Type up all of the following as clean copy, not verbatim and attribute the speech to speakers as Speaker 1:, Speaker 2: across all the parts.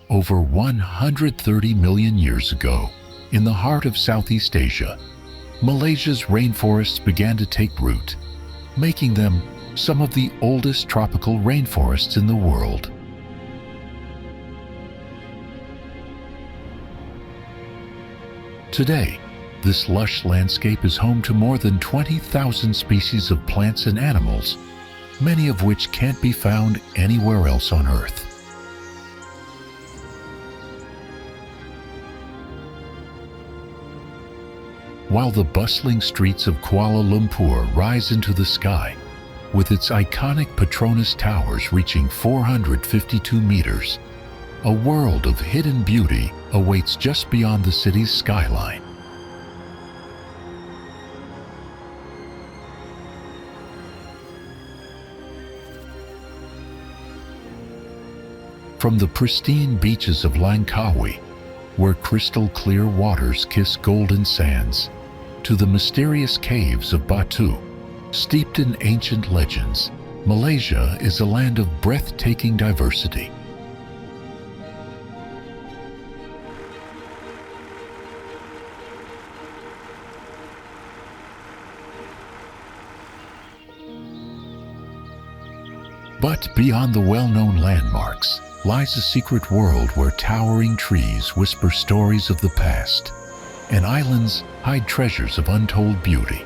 Speaker 1: Over 130 million years ago, in the heart of Southeast Asia, Malaysia's rainforests began to take root, making them some of the oldest tropical rainforests in the world. Today, this lush landscape is home to more than 20,000 species of plants and animals, many of which can't be found anywhere else on Earth. While the bustling streets of Kuala Lumpur rise into the sky, with its iconic Petronas towers reaching 452 meters, a world of hidden beauty awaits just beyond the city's skyline. From the pristine beaches of Langkawi, where crystal clear waters kiss golden sands, to the mysterious caves of Batu, steeped in ancient legends, Malaysia is a land of breathtaking diversity. But beyond the well-known landmarks lies a secret world where towering trees whisper stories of the past, and islands hide treasures of untold beauty.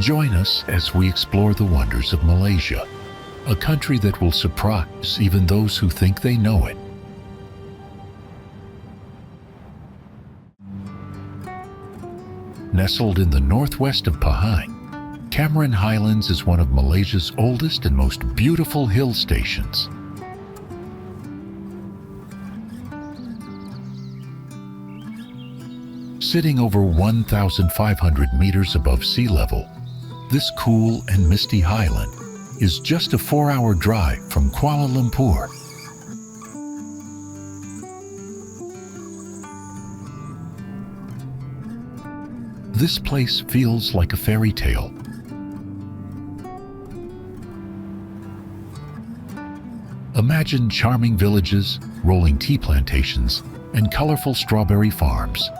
Speaker 1: Join us as we explore the wonders of Malaysia, a country that will surprise even those who think they know it. Nestled in the northwest of Pahang, Highlands is one of Malaysia's oldest and most beautiful hill stations. Sitting over 1,500 meters above sea level, this cool and misty highland is just a 4-hour drive from Kuala Lumpur. This place feels like a fairy tale. Imagine charming villages, rolling tea plantations, and colorful strawberry farms.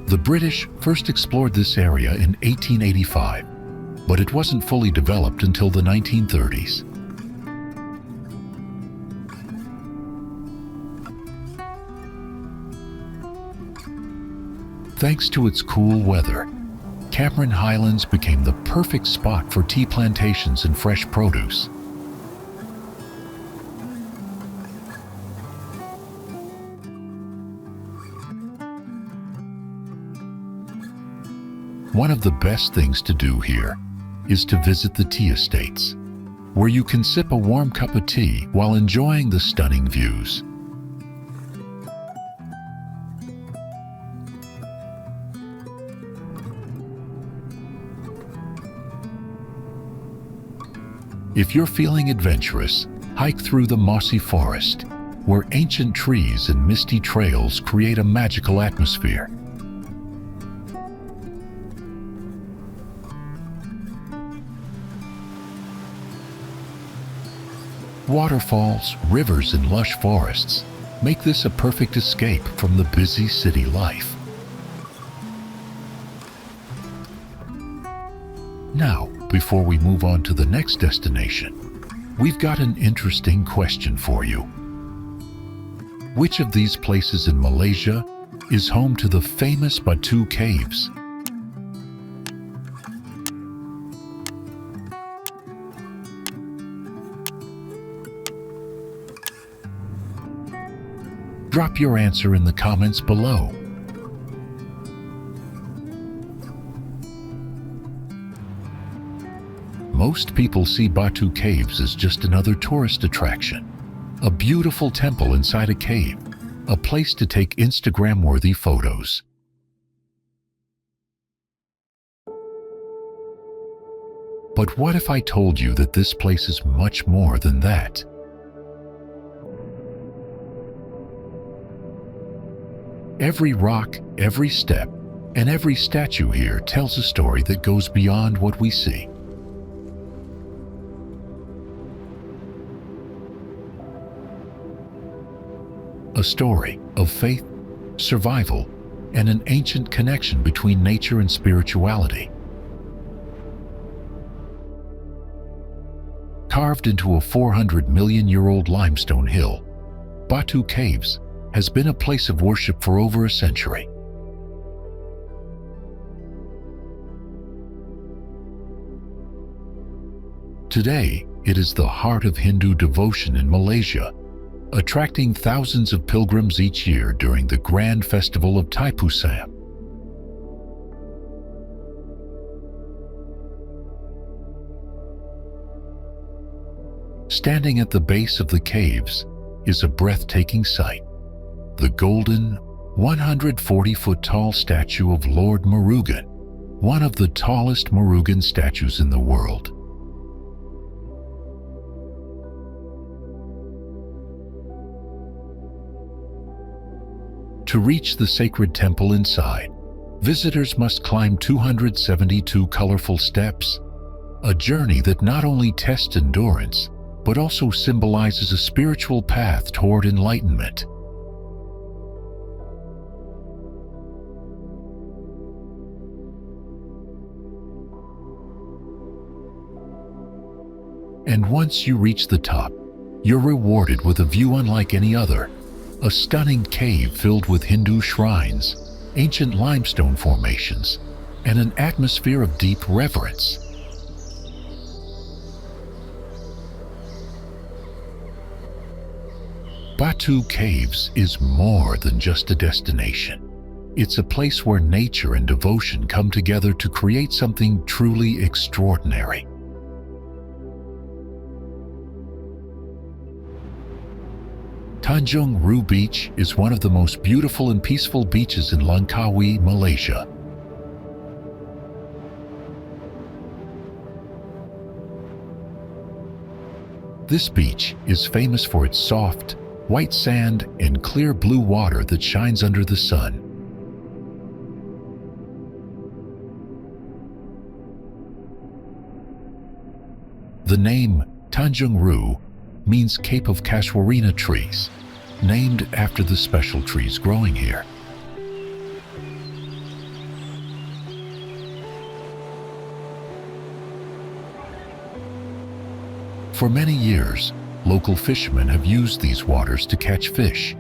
Speaker 1: The British first explored this area in 1885, but it wasn't fully developed until the 1930s. Thanks to its cool weather, Highlands became the perfect spot for tea plantations and fresh produce. One of the best things to do here is to visit the tea estates, where you can sip a warm cup of tea while enjoying the stunning views. If you're feeling adventurous, hike through the mossy forest, where ancient trees and misty trails create a magical atmosphere. Waterfalls, rivers, and lush forests make this a perfect escape from the busy city life. Now, before we move on to the next destination, we've got an interesting question for you. Which of these places in Malaysia is home to the famous Batu Caves? Drop your answer in the comments below. Most people see Batu Caves as just another tourist attraction, a beautiful temple inside a cave, a place to take Instagram-worthy photos. But what if I told you that this place is much more than that? Every rock, every step, And every statue here tells a story that goes beyond what we see. A story of faith, survival, and an ancient connection between nature and spirituality. Carved into a 400 million-year-old limestone hill, Batu Caves has been a place of worship for over a century. Today, it is the heart of Hindu devotion in Malaysia, attracting thousands of pilgrims each year during the grand festival of Thaipusam. Standing at the base of the caves is a breathtaking sight: the golden, 140-foot-tall statue of Lord Murugan, one of the tallest Murugan statues in the world. To reach the sacred temple inside, visitors must climb 272 colorful steps, a journey that not only tests endurance, but also symbolizes a spiritual path toward enlightenment. And once you reach the top, you're rewarded with a view unlike any other: a stunning cave filled with Hindu shrines, ancient limestone formations, and an atmosphere of deep reverence. Batu Caves is more than just a destination. It's a place where nature and devotion come together to create something truly extraordinary. Tanjung Rhu Beach is one of the most beautiful and peaceful beaches in Langkawi, Malaysia. This beach is famous for its soft, white sand and clear blue water that shines under the sun. The name Tanjung Rhu means Cape of Casuarina trees, named after the special trees growing here. For many years, local fishermen have used these waters to catch fish,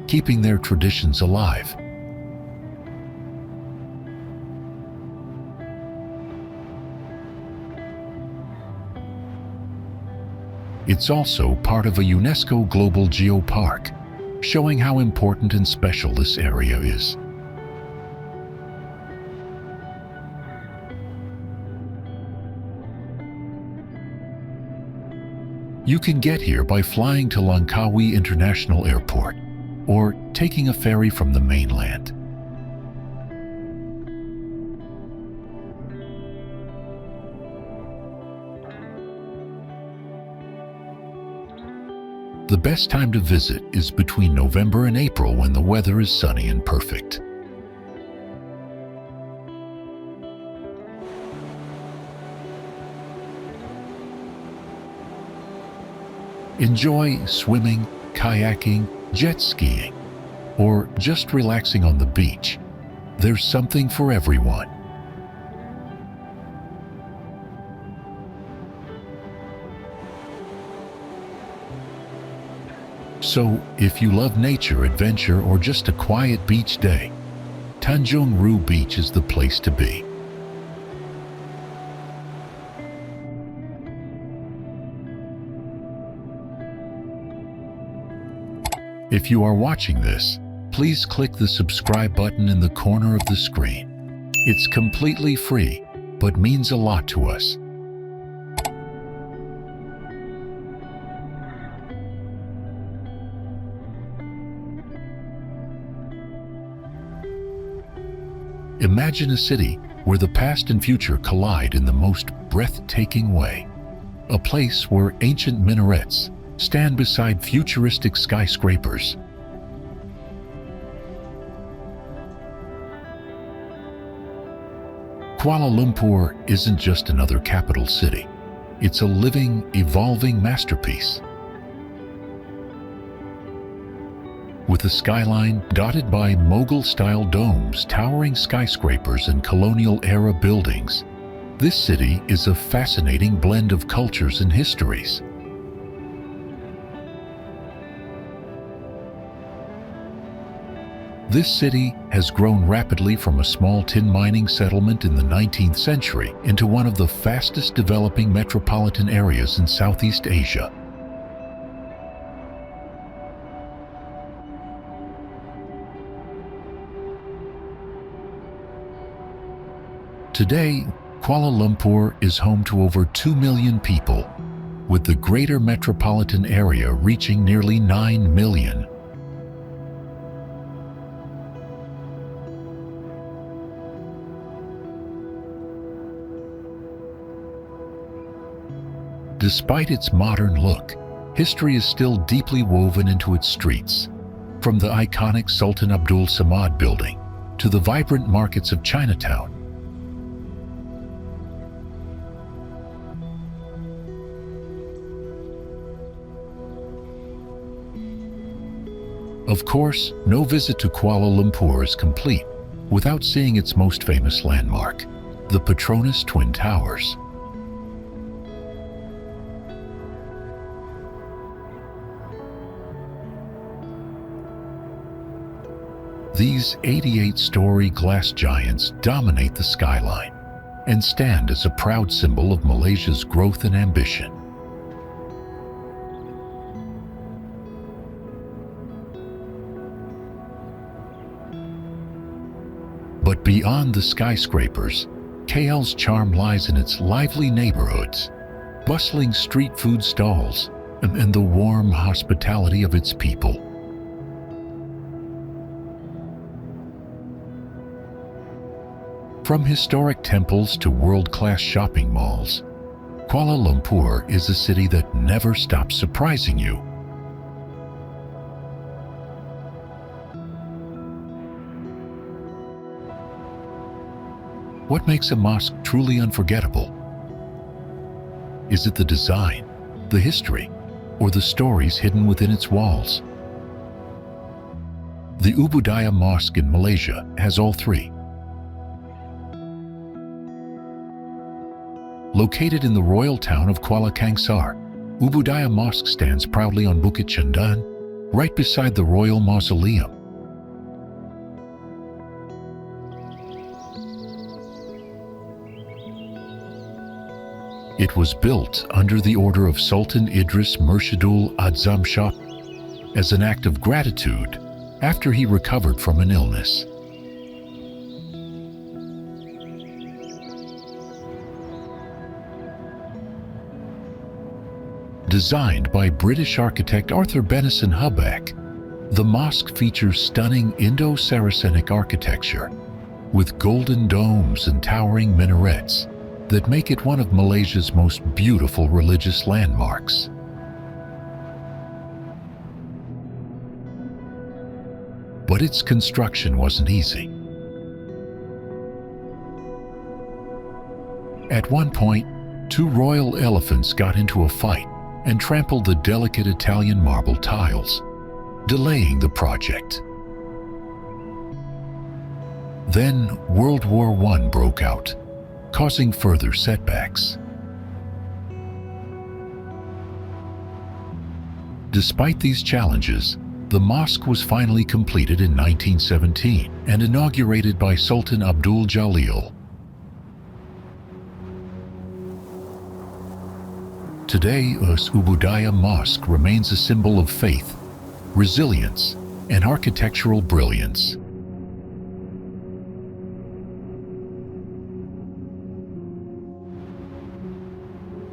Speaker 1: keeping their traditions alive. It's also part of a UNESCO Global Geopark, showing how important and special this area is. You can get here by flying to Langkawi International Airport or taking a ferry from the mainland. The best time to visit is between November and April, when the weather is sunny and perfect. Enjoy swimming, kayaking, jet skiing, or just relaxing on the beach. There's something for everyone. So, if you love nature, adventure, or just a quiet beach day, Tanjung Rhu Beach is the place to be. If you are watching this, please click the subscribe button in the corner of the screen. It's completely free, but means a lot to us. Imagine a city where the past and future collide in the most breathtaking way. A place where ancient minarets stand beside futuristic skyscrapers. Kuala Lumpur isn't just another capital city. It's a living, evolving masterpiece. With a skyline dotted by Mughal-style domes, towering skyscrapers, and colonial-era buildings, this city is a fascinating blend of cultures and histories. This city has grown rapidly from a small tin mining settlement in the 19th century into one of the fastest developing metropolitan areas in Southeast Asia. Today, Kuala Lumpur is home to over 2 million people, with the greater metropolitan area reaching nearly 9 million. Despite its modern look, history is still deeply woven into its streets, from the iconic Sultan Abdul Samad building to the vibrant markets of Chinatown. Of course, no visit to Kuala Lumpur is complete without seeing its most famous landmark, the Petronas Twin Towers. These 88-story glass giants dominate the skyline and stand as a proud symbol of Malaysia's growth and ambition. But beyond the skyscrapers, KL's charm lies in its lively neighborhoods, bustling street food stalls, and the warm hospitality of its people. From historic temples to world-class shopping malls, Kuala Lumpur is a city that never stops surprising you. What makes a mosque truly unforgettable? Is it the design, the history, or the stories hidden within its walls? The Ubudian Mosque in Malaysia has all three. Located in the royal town of Kuala Kangsar, Ubudian Mosque stands proudly on Bukit Jalil, right beside the royal mausoleum. It was built under the order of Sultan Idris Murshidul Adzam Shah as an act of gratitude after he recovered from an illness. Designed by British architect Arthur Benison Hubbard, the mosque features stunning Indo-Saracenic architecture with golden domes and towering minarets that make it one of Malaysia's most beautiful religious landmarks. But its construction wasn't easy. At one point, two royal elephants got into a fight and trampled the delicate Italian marble tiles, delaying the project. Then World War I broke out, causing further setbacks. Despite these challenges, the mosque was finally completed in 1917 and inaugurated by Sultan Abdul Jalil. Today, Ubudian Mosque remains a symbol of faith, resilience, and architectural brilliance.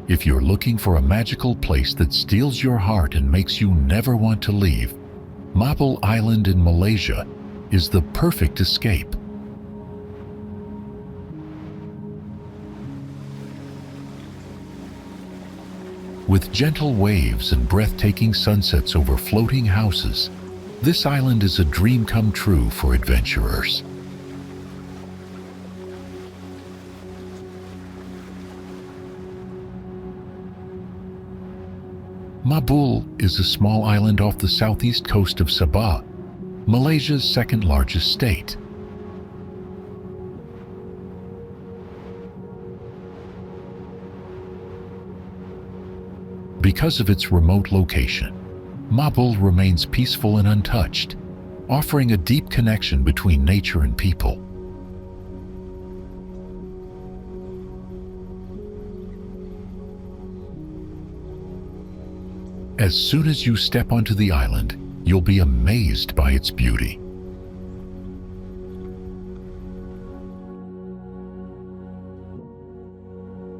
Speaker 1: If you're looking for a magical place that steals your heart and makes you never want to leave, Mabul Island in Malaysia is the perfect escape. With gentle waves and breathtaking sunsets over floating houses, this island is a dream come true for adventurers. Mabul is a small island off the southeast coast of Sabah, Malaysia's second largest state. Because of its remote location, Mabul remains peaceful and untouched, offering a deep connection between nature and people. As soon as you step onto the island, you'll be amazed by its beauty.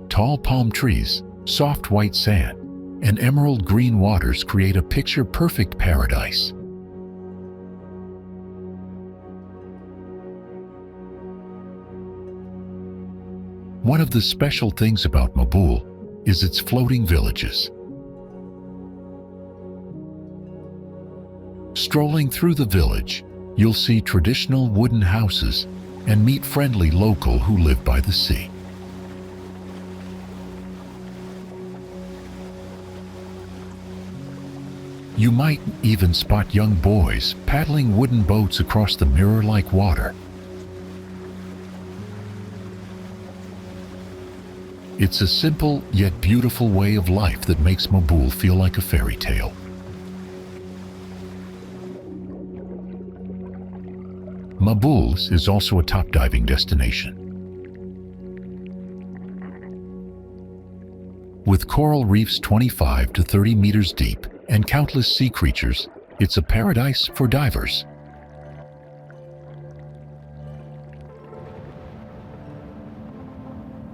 Speaker 1: Tall palm trees, soft white sand, and emerald green waters create a picture-perfect paradise. One of the special things about Mabul is its floating villages. Strolling through the village, you'll see traditional wooden houses and meet friendly locals who live by the sea. You might even spot young boys paddling wooden boats across the mirror-like water. It's a simple yet beautiful way of life that makes Mabul feel like a fairy tale. Mabul is also a top diving destination. With coral reefs 25 to 30 meters deep and countless sea creatures, it's a paradise for divers.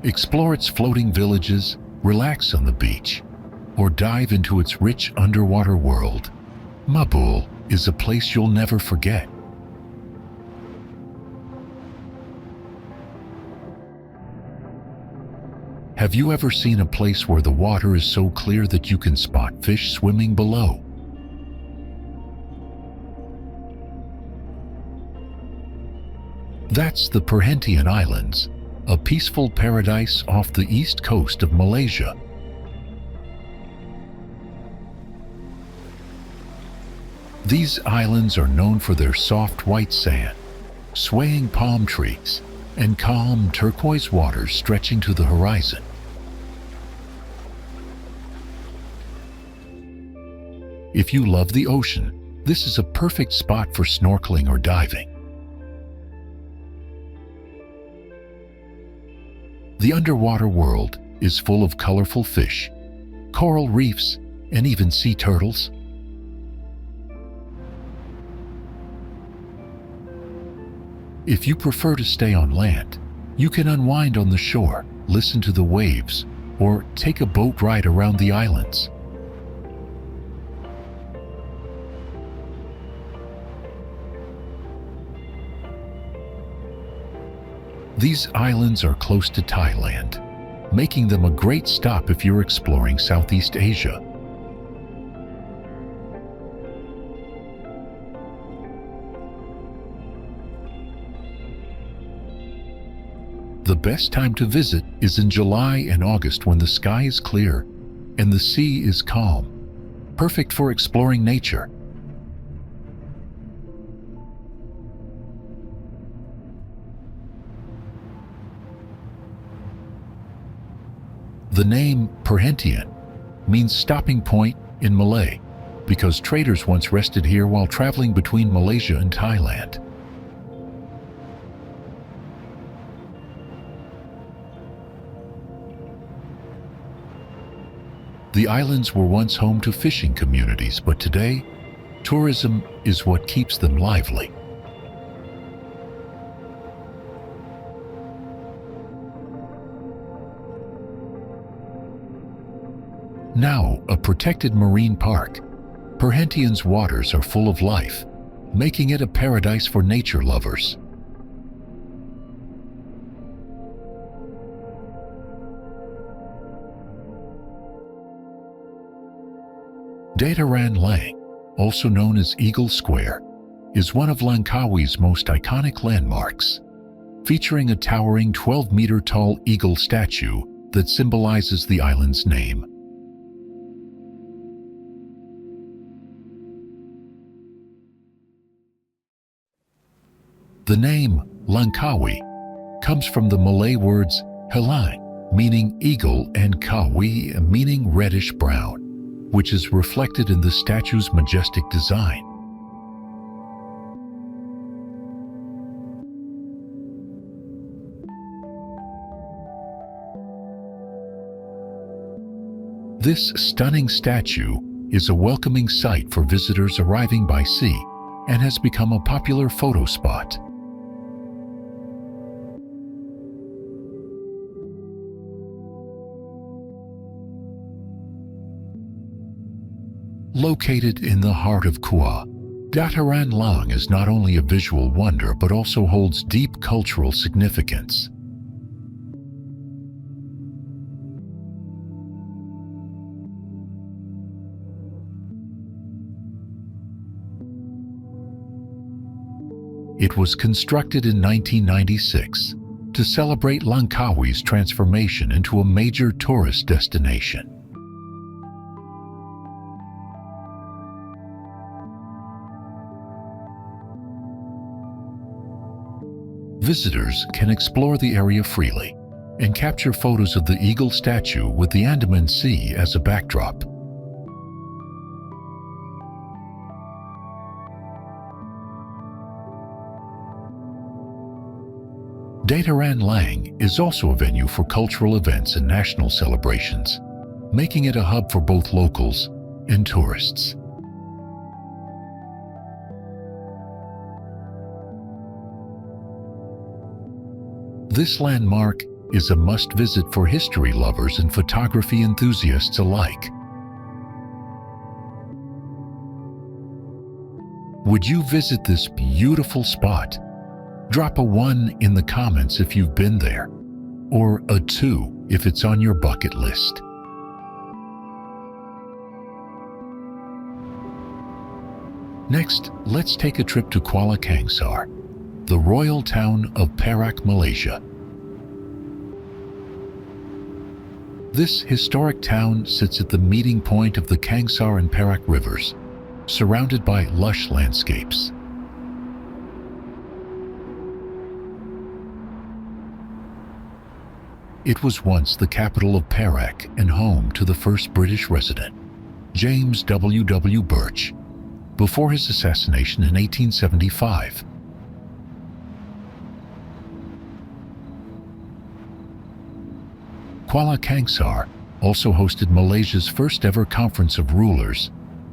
Speaker 1: Explore its floating villages, relax on the beach, or dive into its rich underwater world. Mabul is a place you'll never forget. Have you ever seen a place where the water is so clear that you can spot fish swimming below? That's the Perhentian Islands, a peaceful paradise off the east coast of Malaysia. These islands are known for their soft white sand, swaying palm trees, and calm turquoise waters stretching to the horizon. If you love the ocean, this is a perfect spot for snorkeling or diving. The underwater world is full of colorful fish, coral reefs, and even sea turtles. If you prefer to stay on land, you can unwind on the shore, listen to the waves, or take a boat ride around the islands. These islands are close to Thailand, making them a great stop if you're exploring Southeast Asia. The best time to visit is in July and August when the sky is clear and the sea is calm, perfect for exploring nature. The name Perhentian means stopping point in Malay because traders once rested here while traveling between Malaysia and Thailand. The islands were once home to fishing communities, but today, tourism is what keeps them lively. Now a protected marine park, Perhentian's waters are full of life, making it a paradise for nature lovers. Dataran Lang, also known as Eagle Square, is one of Langkawi's most iconic landmarks, featuring a towering 12-meter-tall eagle statue that symbolizes the island's name. The name Langkawi comes from the Malay words Highlands, meaning eagle, and Kawi, meaning reddish-brown, which is reflected in the statue's majestic design. This stunning statue is a welcoming sight for visitors arriving by sea and has become a popular photo spot. Located in the heart of Kuala, Dataran Lang is not only a visual wonder but also holds deep cultural significance. It was constructed in 1996 to celebrate Langkawi's transformation into a major tourist destination. Visitors can explore the area freely and capture photos of the eagle statue with the Andaman Sea as a backdrop. Dataran Lang is also a venue for cultural events and national celebrations, making it a hub for both locals and tourists. This landmark is a must-visit for history lovers and photography enthusiasts alike. Would you visit this beautiful spot? Drop a 1 in the comments if you've been there, or a 2 if it's on your bucket list. Next, let's take a trip to Kuala Kangsar, the royal town of Perak, Malaysia. This historic town sits at the meeting point of the Kangsar and Perak rivers, surrounded by lush landscapes. It was once the capital of Perak and home to the first British resident, James W. Birch, before his assassination in 1875. Kuala Kangsar also hosted Malaysia's first ever conference of rulers,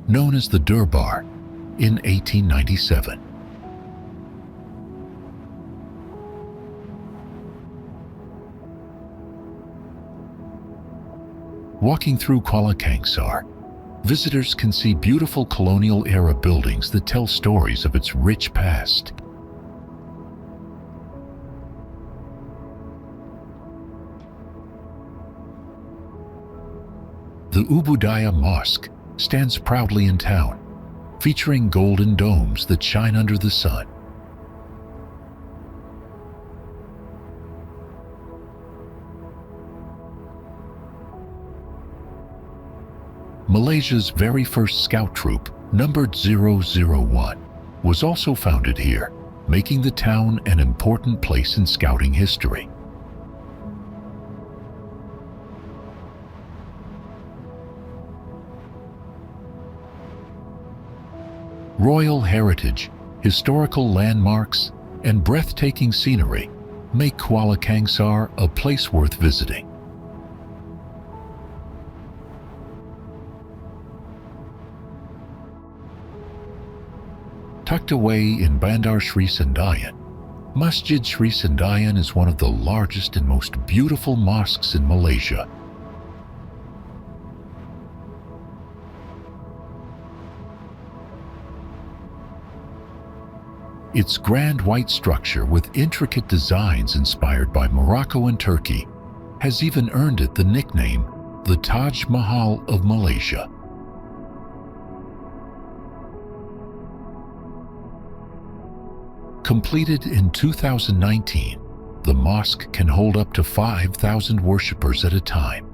Speaker 1: known as the Durbar, in 1897. Walking through Kuala Kangsar, visitors can see beautiful colonial-era buildings that tell stories of its rich past. The Ubudian Mosque stands proudly in town, featuring golden domes that shine under the sun. Malaysia's very first scout troop, numbered 001, was also founded here, making the town an important place in scouting history. Royal heritage, historical landmarks, and breathtaking scenery make Kuala Kangsar a place worth visiting. Tucked away in Bandar Sri Sendayan, Masjid Sri Sendayan is one of the largest and most beautiful mosques in Malaysia. Its grand white structure with intricate designs inspired by Morocco and Turkey has even earned it the nickname the Taj Mahal of Malaysia. Completed in 2019, the mosque can hold up to 5,000 worshippers at a time,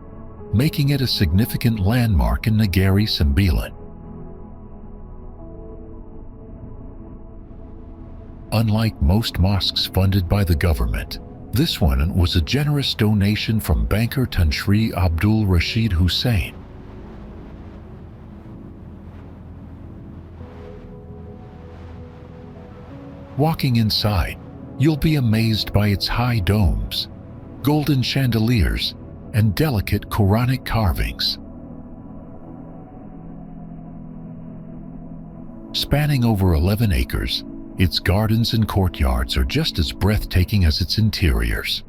Speaker 1: making it a significant landmark in Negeri Sembilan. Unlike most mosques funded by the government, this one was a generous donation from banker Tun Sri Abdul Rashid Hussain. Walking inside, you'll be amazed by its high domes, golden chandeliers, and delicate Quranic carvings. Spanning over 11 acres, its gardens and courtyards are just as breathtaking as its interiors.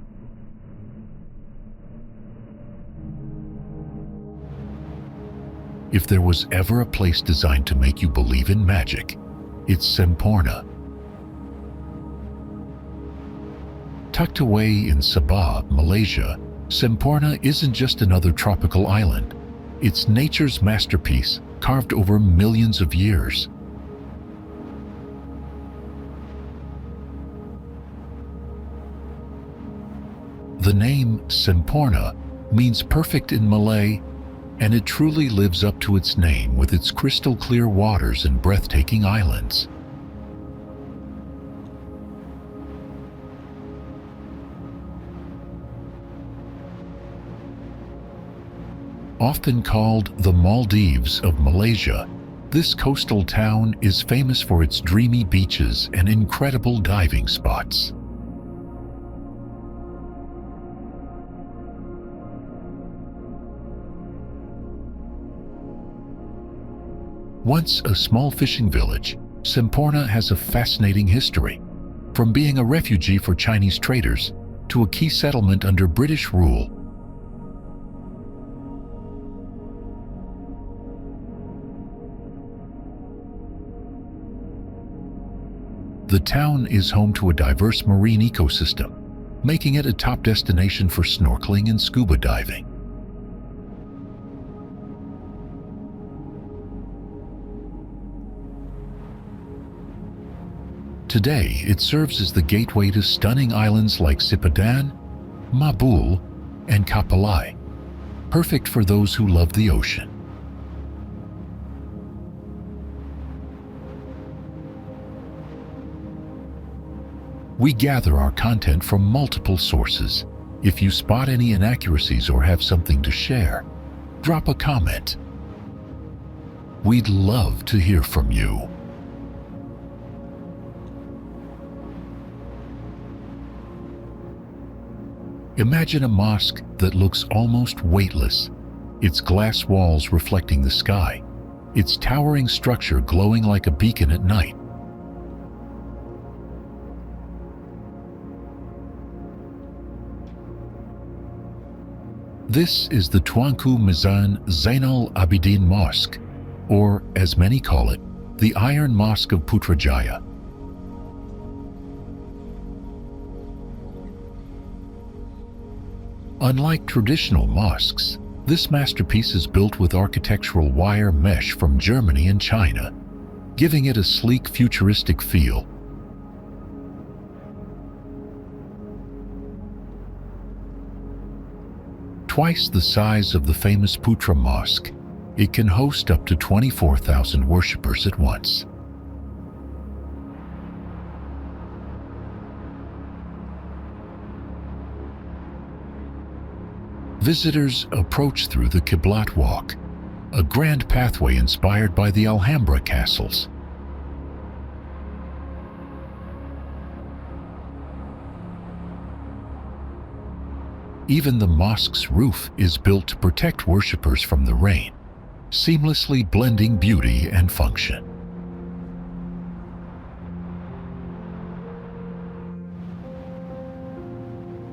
Speaker 1: If there was ever a place designed to make you believe in magic, it's Semporna. Tucked away in Sabah, Malaysia, Semporna isn't just another tropical island. It's nature's masterpiece, carved over millions of years. The name Semporna means perfect in Malay, and it truly lives up to its name with its crystal clear waters and breathtaking islands. Often called the Maldives of Malaysia, this coastal town is famous for its dreamy beaches and incredible diving spots. Once a small fishing village, Semporna has a fascinating history, from being a refugee for Chinese traders to a key settlement under British rule. The town is home to a diverse marine ecosystem, making it a top destination for snorkeling and scuba diving. Today, it serves as the gateway to stunning islands like Sipadan, Mabul, and Kapalai, perfect for those who love the ocean. We gather our content from multiple sources. If you spot any inaccuracies or have something to share, drop a comment. We'd love to hear from you. Imagine a mosque that looks almost weightless, its glass walls reflecting the sky, its towering structure glowing like a beacon at night. This is the Tuanku Mizan Zainal Abidin Mosque, or as many call it, the Iron Mosque of Putrajaya. Unlike traditional mosques, this masterpiece is built with architectural wire mesh from Germany and China, giving it a sleek, futuristic feel. Twice the size of the famous Putra Mosque, it can host up to 24,000 worshippers at once. Visitors approach through the Qiblat Walk, a grand pathway inspired by the Alhambra castles. Even the mosque's roof is built to protect worshippers from the rain, seamlessly blending beauty and function.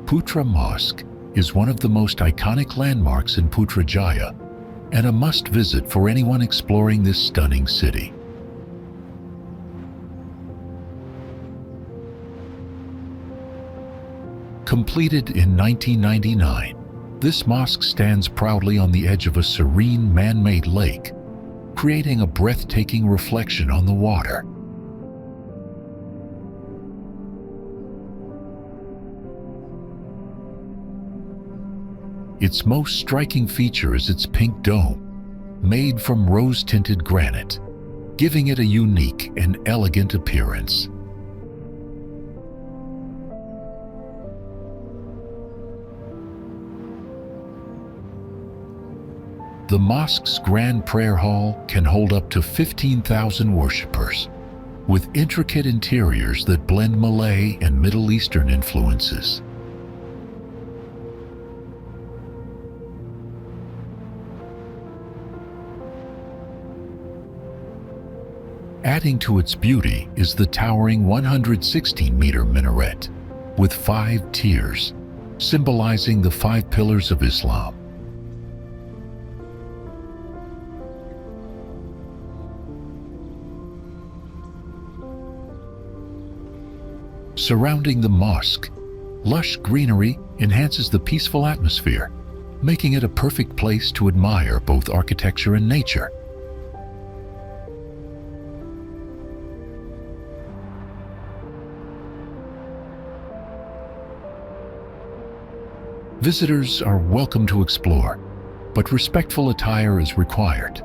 Speaker 1: Putra Mosque is one of the most iconic landmarks in Putrajaya and a must-visit for anyone exploring this stunning city. Completed in 1999, this mosque stands proudly on the edge of a serene man-made lake, creating a breathtaking reflection on the water. Its most striking feature is its pink dome, made from rose-tinted granite, giving it a unique and elegant appearance. The mosque's grand prayer hall can hold up to 15,000 worshippers, with intricate interiors that blend Malay and Middle Eastern influences. Adding to its beauty is the towering 116-meter minaret, with 5 tiers, symbolizing the 5 pillars of Islam. Surrounding the mosque, lush greenery enhances the peaceful atmosphere, making it a perfect place to admire both architecture and nature. Visitors are welcome to explore, but respectful attire is required.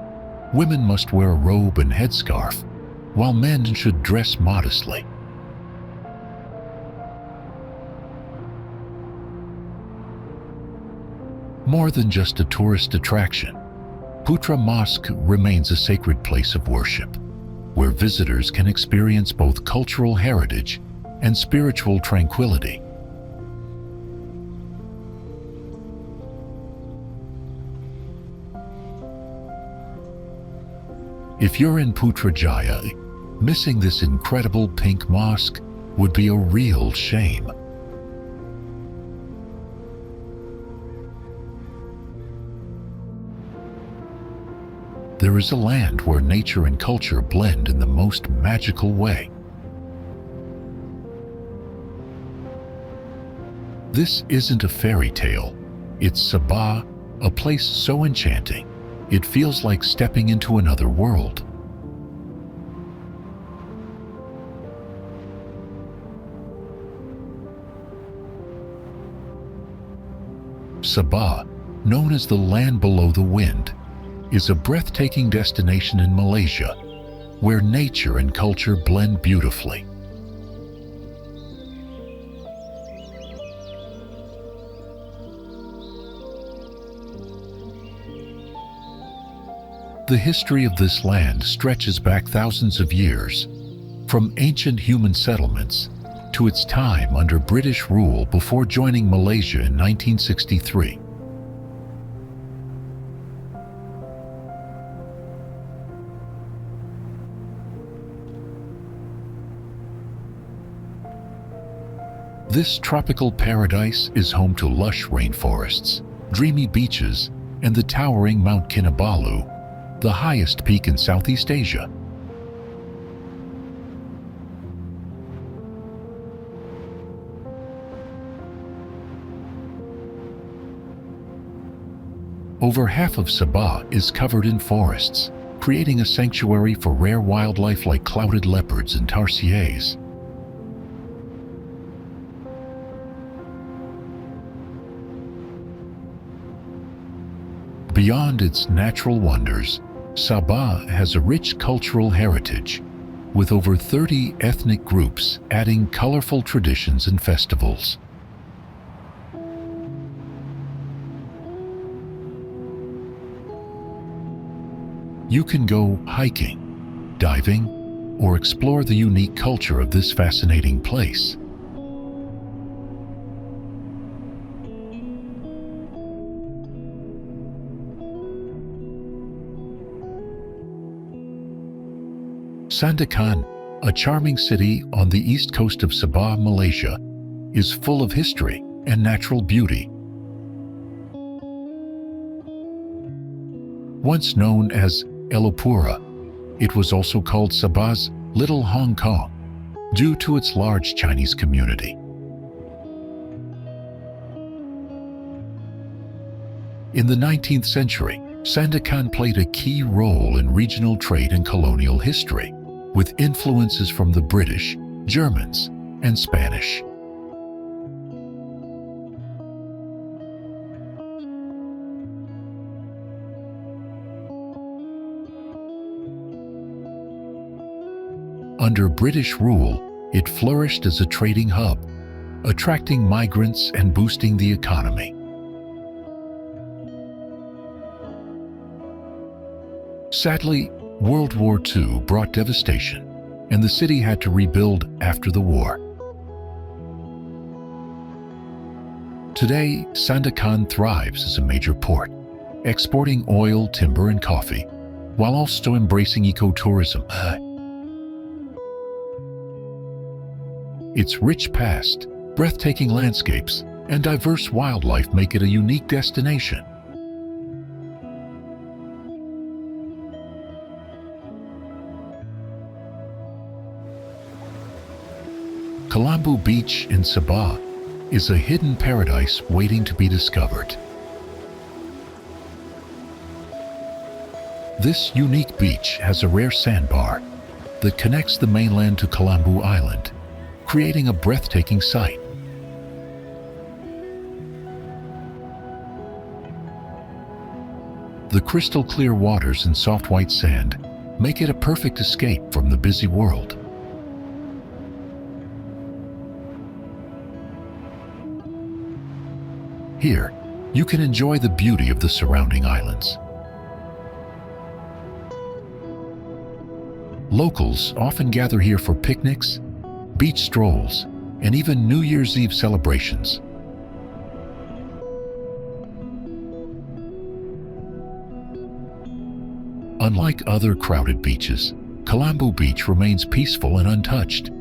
Speaker 1: Women must wear a robe and headscarf, while men should dress modestly. More than just a tourist attraction, Putra Mosque remains a sacred place of worship, where visitors can experience both cultural heritage and spiritual tranquility. If you're in Putrajaya, missing this incredible pink mosque would be a real shame. There is a land where nature and culture blend in the most magical way. This isn't a fairy tale. It's Sabah, a place so enchanting, it feels like stepping into another world. Sabah, known as the land below the wind, is a breathtaking destination in Malaysia, where nature and culture blend beautifully. The history of this land stretches back thousands of years, from ancient human settlements to its time under British rule before joining Malaysia in 1963. This tropical paradise is home to lush rainforests, dreamy beaches, and the towering Mount Kinabalu, the highest peak in Southeast Asia. Over half of Sabah is covered in forests, creating a sanctuary for rare wildlife like clouded leopards and tarsiers. Beyond its natural wonders, Sabah has a rich cultural heritage, with over 30 ethnic groups adding colorful traditions and festivals. You can go hiking, diving, or explore the unique culture of this fascinating place. Sandakan, a charming city on the east coast of Sabah, Malaysia, is full of history and natural beauty. Once known as Elopura, it was also called Sabah's Little Hong Kong, due to its large Chinese community. In the 19th century, Sandakan played a key role in regional trade and colonial history, with influences from the British, Germans, and Spanish. Under British rule, it flourished as a trading hub, attracting migrants and boosting the economy. Sadly, World War II brought devastation, and the city had to rebuild after the war. Today, Sandakan thrives as a major port, exporting oil, timber, and coffee, while also embracing ecotourism. Its rich past, breathtaking landscapes, and diverse wildlife make it a unique destination. Kelambu Beach in Sabah is a hidden paradise waiting to be discovered. This unique beach has a rare sandbar that connects the mainland to Kelambu Island, creating a breathtaking sight. The crystal clear waters and soft white sand make it a perfect escape from the busy world. Here, you can enjoy the beauty of the surrounding islands. Locals often gather here for picnics, beach strolls, and even New Year's Eve celebrations. Unlike other crowded beaches, Kelambu Beach remains peaceful and untouched.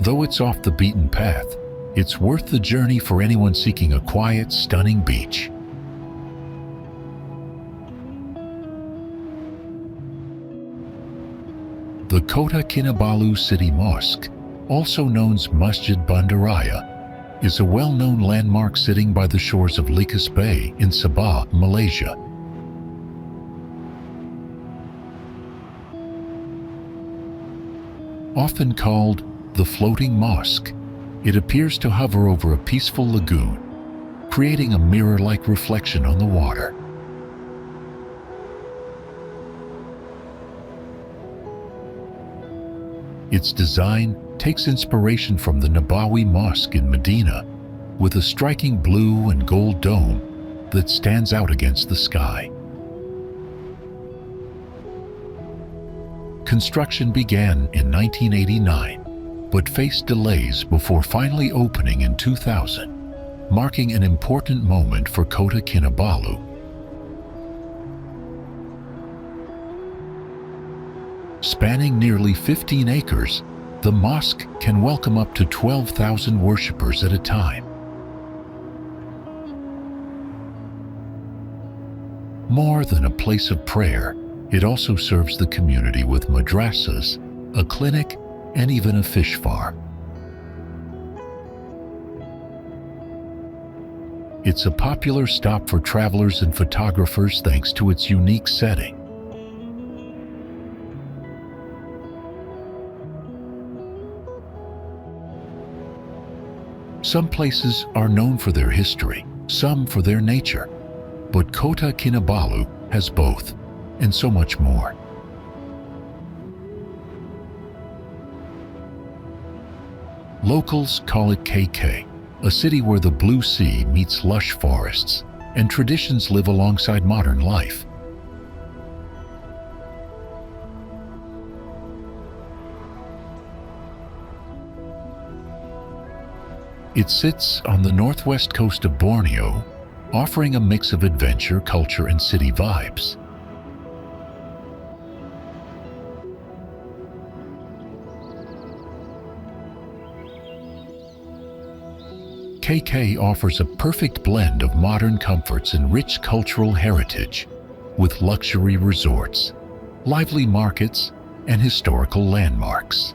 Speaker 1: Though it's off the beaten path, it's worth the journey for anyone seeking a quiet, stunning beach. The Kota Kinabalu City Mosque, also known as Masjid Bandaraya, is a well-known landmark sitting by the shores of Likas Bay in Sabah, Malaysia. Often called the floating mosque, it appears to hover over a peaceful lagoon, creating a mirror-like reflection on the water. Its design takes inspiration from the Nabawi Mosque in Medina, with a striking blue and gold dome that stands out against the sky. Construction began in 1989, but faced delays before finally opening in 2000, marking an important moment for Kota Kinabalu. Spanning nearly 15 acres, the mosque can welcome up to 12,000 worshippers at a time. More than a place of prayer, it also serves the community with madrasas, a clinic, and even a fish farm. It's a popular stop for travelers and photographers thanks to its unique setting. Some places are known for their history, some for their nature, but Kota Kinabalu has both, and so much more. Locals call it KK, a city where the blue sea meets lush forests, and traditions live alongside modern life. It sits on the northwest coast of Borneo, offering a mix of adventure, culture, and city vibes. KK offers a perfect blend of modern comforts and rich cultural heritage, with luxury resorts, lively markets, and historical landmarks.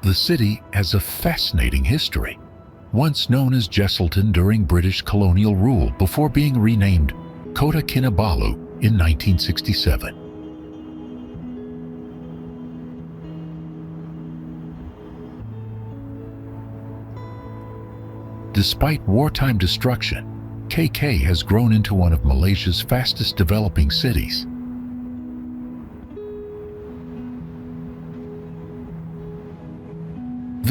Speaker 1: The city has a fascinating history, once known as Jesselton during British colonial rule before being renamed Kota Kinabalu in 1967. Despite wartime destruction, KK has grown into one of Malaysia's fastest developing cities.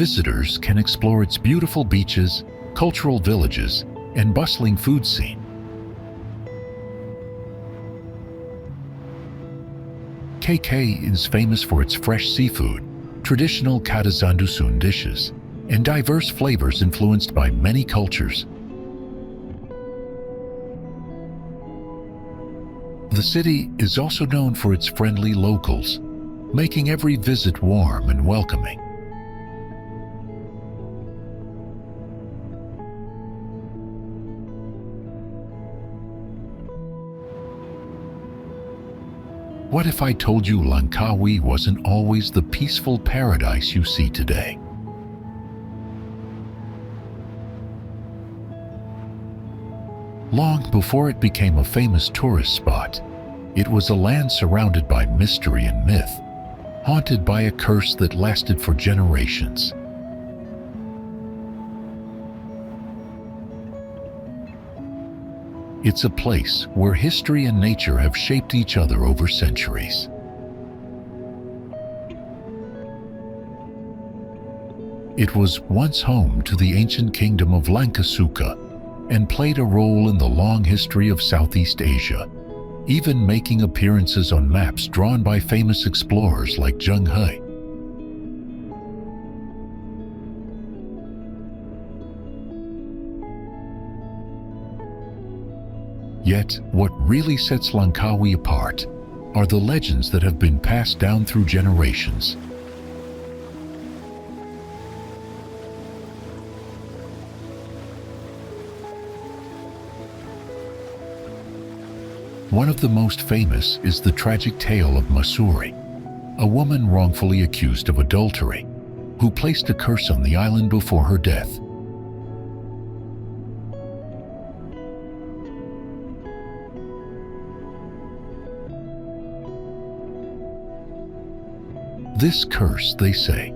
Speaker 1: visitors can explore its beautiful beaches, cultural villages, and bustling food scene. KK is famous for its fresh seafood, traditional Kadazandusun dishes, and diverse flavors influenced by many cultures. The city is also known for its friendly locals, making every visit warm and welcoming. What if I told you Langkawi wasn't always the peaceful paradise you see today? Long before it became a famous tourist spot, it was a land surrounded by mystery and myth, haunted by a curse that lasted for generations. It's a place where history and nature have shaped each other over centuries. It was once home to the ancient kingdom of Lankasuka and played a role in the long history of Southeast Asia, even making appearances on maps drawn by famous explorers like Zheng He. Yet, what really sets Langkawi apart are the legends that have been passed down through generations. One of the most famous is the tragic tale of Masuri, a woman wrongfully accused of adultery, who placed a curse on the island before her death. This curse, they say,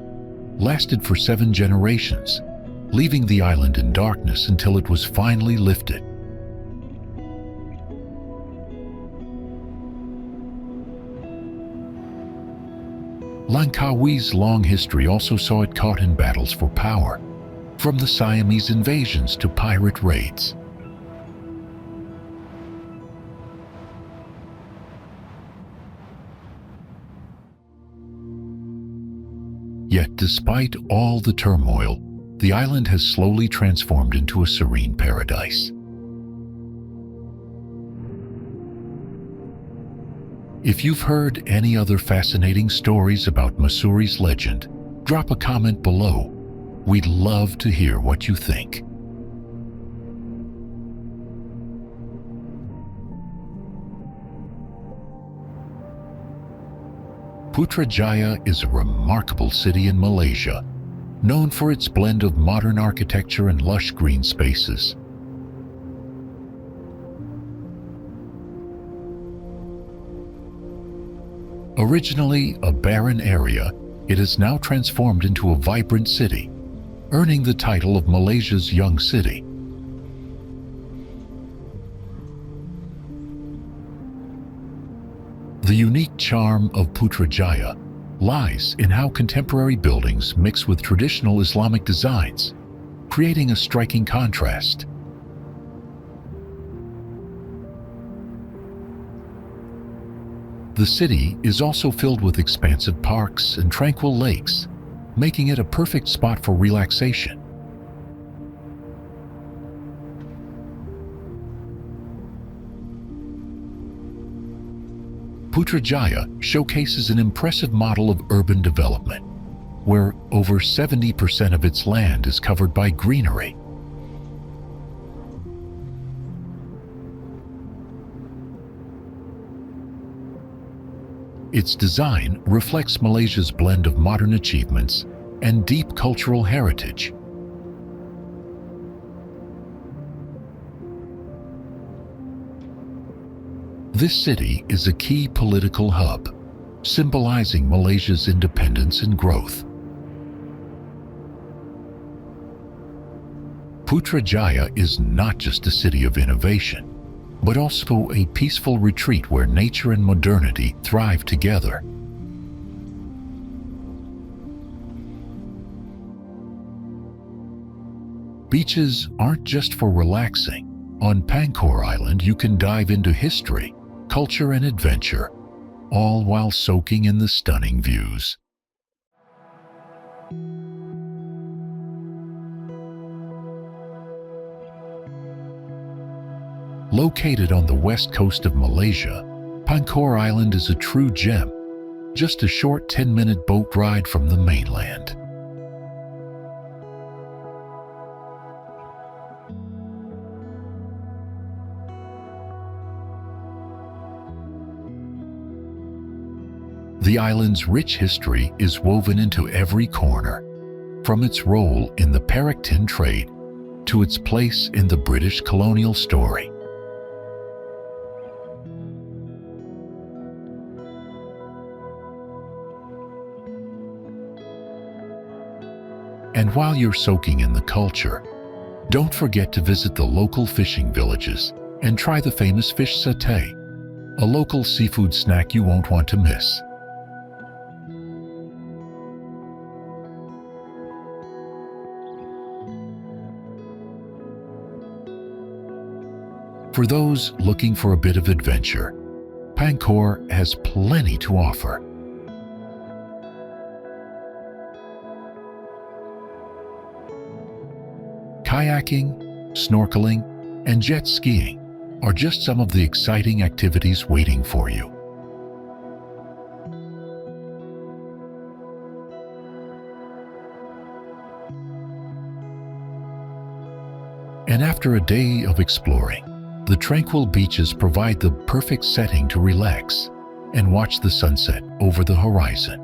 Speaker 1: lasted for 7 generations, leaving the island in darkness until it was finally lifted. Langkawi's long history also saw it caught in battles for power, from the Siamese invasions to pirate raids. Yet, despite all the turmoil, the island has slowly transformed into a serene paradise. If you've heard any other fascinating stories about Masuri's legend, drop a comment below. We'd love to hear what you think. Putrajaya is a remarkable city in Malaysia, known for its blend of modern architecture and lush green spaces. Originally a barren area, it has now transformed into a vibrant city, earning the title of Malaysia's Young City. The unique charm of Putrajaya lies in how contemporary buildings mix with traditional Islamic designs, creating a striking contrast. The city is also filled with expansive parks and tranquil lakes, making it a perfect spot for relaxation. Putrajaya showcases an impressive model of urban development, where over 70% of its land is covered by greenery. Its design reflects Malaysia's blend of modern achievements and deep cultural heritage. This city is a key political hub, symbolizing Malaysia's independence and growth. Putrajaya is not just a city of innovation, but also a peaceful retreat where nature and modernity thrive together. Beaches aren't just for relaxing. On Pangkor Island, you can dive into history, culture, and adventure, all while soaking in the stunning views. Located on the west coast of Malaysia, Pangkor Island is a true gem, just a short 10-minute boat ride from the mainland. The island's rich history is woven into every corner, from its role in the Perhentian trade to its place in the British colonial story. And while you're soaking in the culture, don't forget to visit the local fishing villages and try the famous fish satay, a local seafood snack you won't want to miss. For those looking for a bit of adventure, Pangkor has plenty to offer. Kayaking, snorkeling, and jet skiing are just some of the exciting activities waiting for you. And after a day of exploring, the tranquil beaches provide the perfect setting to relax and watch the sunset over the horizon.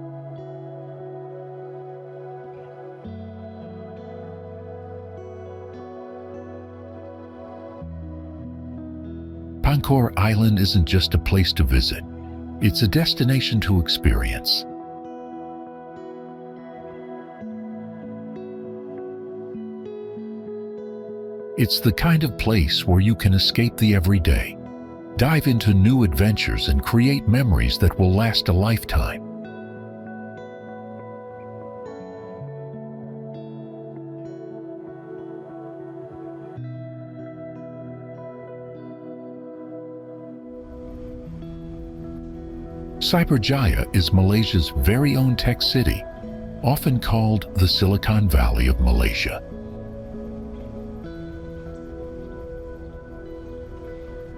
Speaker 1: Pangkor Island isn't just a place to visit, it's a destination to experience. It's the kind of place where you can escape the everyday, dive into new adventures, and create memories that will last a lifetime. Cyberjaya is Malaysia's very own tech city, often called the Silicon Valley of Malaysia.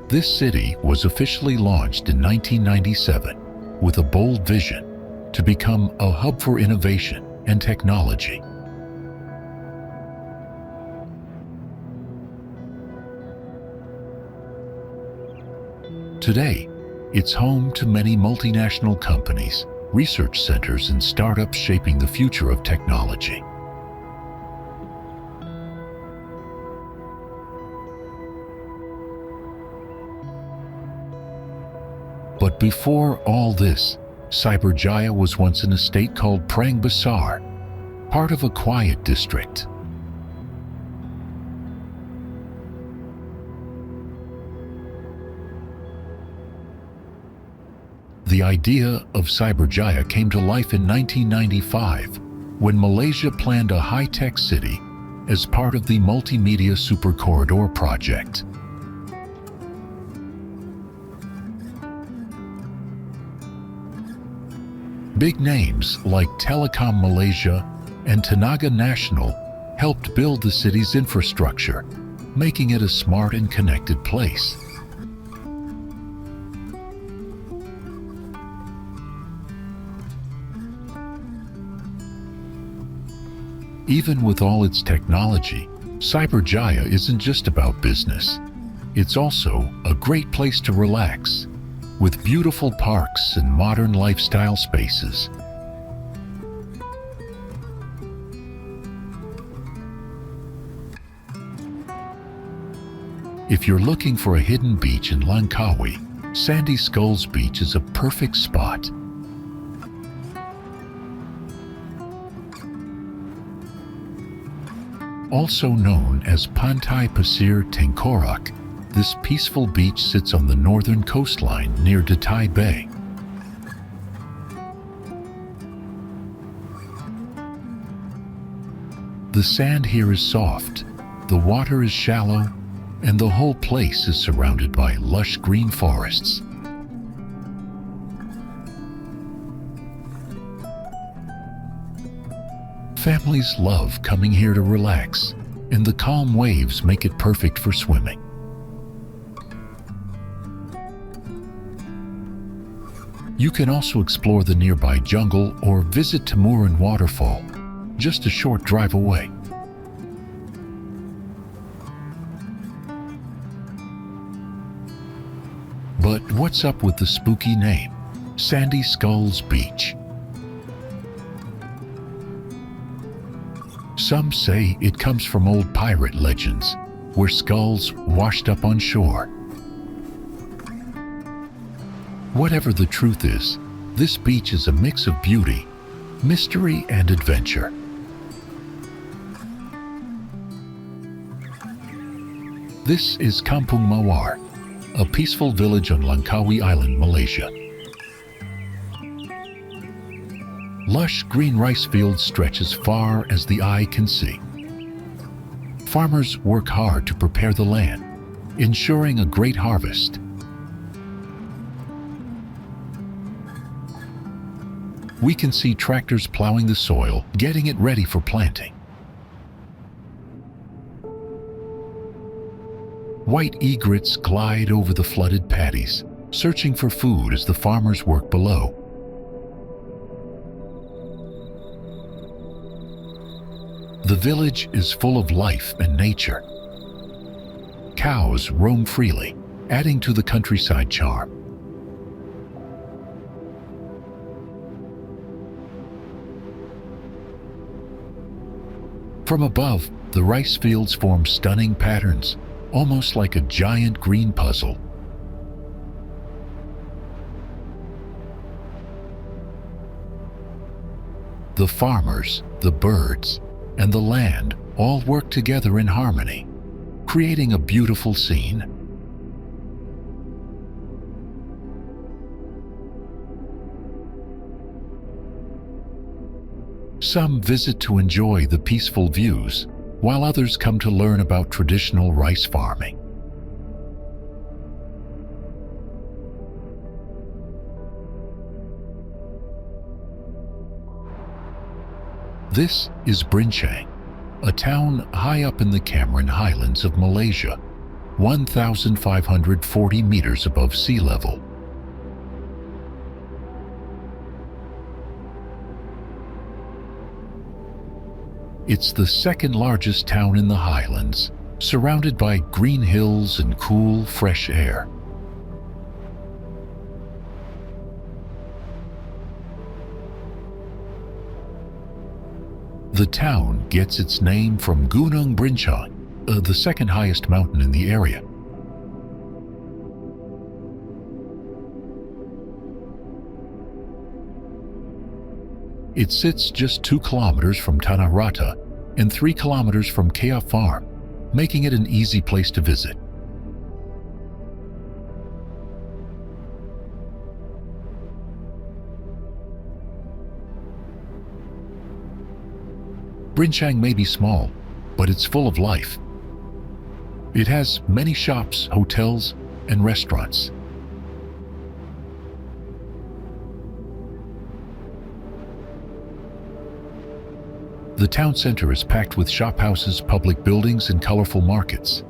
Speaker 1: This city was officially launched in 1997 with a bold vision to become a hub for innovation and technology. Today, it's home to many multinational companies, research centers, and startups shaping the future of technology. But before all this, Cyberjaya was once an estate called Prang Besar, part of a quiet district. The idea of Cyberjaya came to life in 1995 when Malaysia planned a high-tech city as part of the Multimedia Super Corridor project. Big names like Telekom Malaysia and Tenaga Nasional helped build the city's infrastructure, making it a smart and connected place. Even with all its technology, Cyberjaya isn't just about business. It's also a great place to relax, with beautiful parks and modern lifestyle spaces. If you're looking for a hidden beach in Langkawi, Sandy Skulls Beach is a perfect spot. Also known as Pantai Pasir Tengkorak, this peaceful beach sits on the northern coastline near Datai Bay. The sand here is soft, The water is shallow, and the whole place is surrounded by lush green forests. Families love coming here to relax, and the calm waves make it perfect for swimming. You can also explore the nearby jungle or visit Tamuran Waterfall, just a short drive away. But what's up with the spooky name, Sandy Skulls Beach? Some say it comes from old pirate legends, where skulls washed up on shore. Whatever the truth is, this beach is a mix of beauty, mystery, and adventure. This is Kampung Mawar, a peaceful village on Langkawi Island, Malaysia. Lush green rice fields stretch as far as the eye can see. Farmers work hard to prepare the land, ensuring a great harvest. We can see tractors plowing the soil, getting it ready for planting. White egrets glide over the flooded paddies, searching for food as the farmers work below. The village is full of life and nature. Cows roam freely, adding to the countryside charm. From above, the rice fields form stunning patterns, almost like a giant green puzzle. The farmers, the birds, and the land all work together in harmony, creating a beautiful scene. Some visit to enjoy the peaceful views, while others come to learn about traditional rice farming. This is Brincang, a town high up in the Cameron Highlands of Malaysia, 1,540 meters above sea level. It's the second largest town in the Highlands, surrounded by green hills and cool, fresh air. The town gets its name from Gunung Brincang, the second highest mountain in the area. It sits just 2 kilometers from Tanah Rata and 3 kilometers from Kea Farm, making it an easy place to visit. Brincang may be small, but it's full of life. It has many shops, hotels, and restaurants. The town center is packed with shophouses, public buildings, and colorful markets.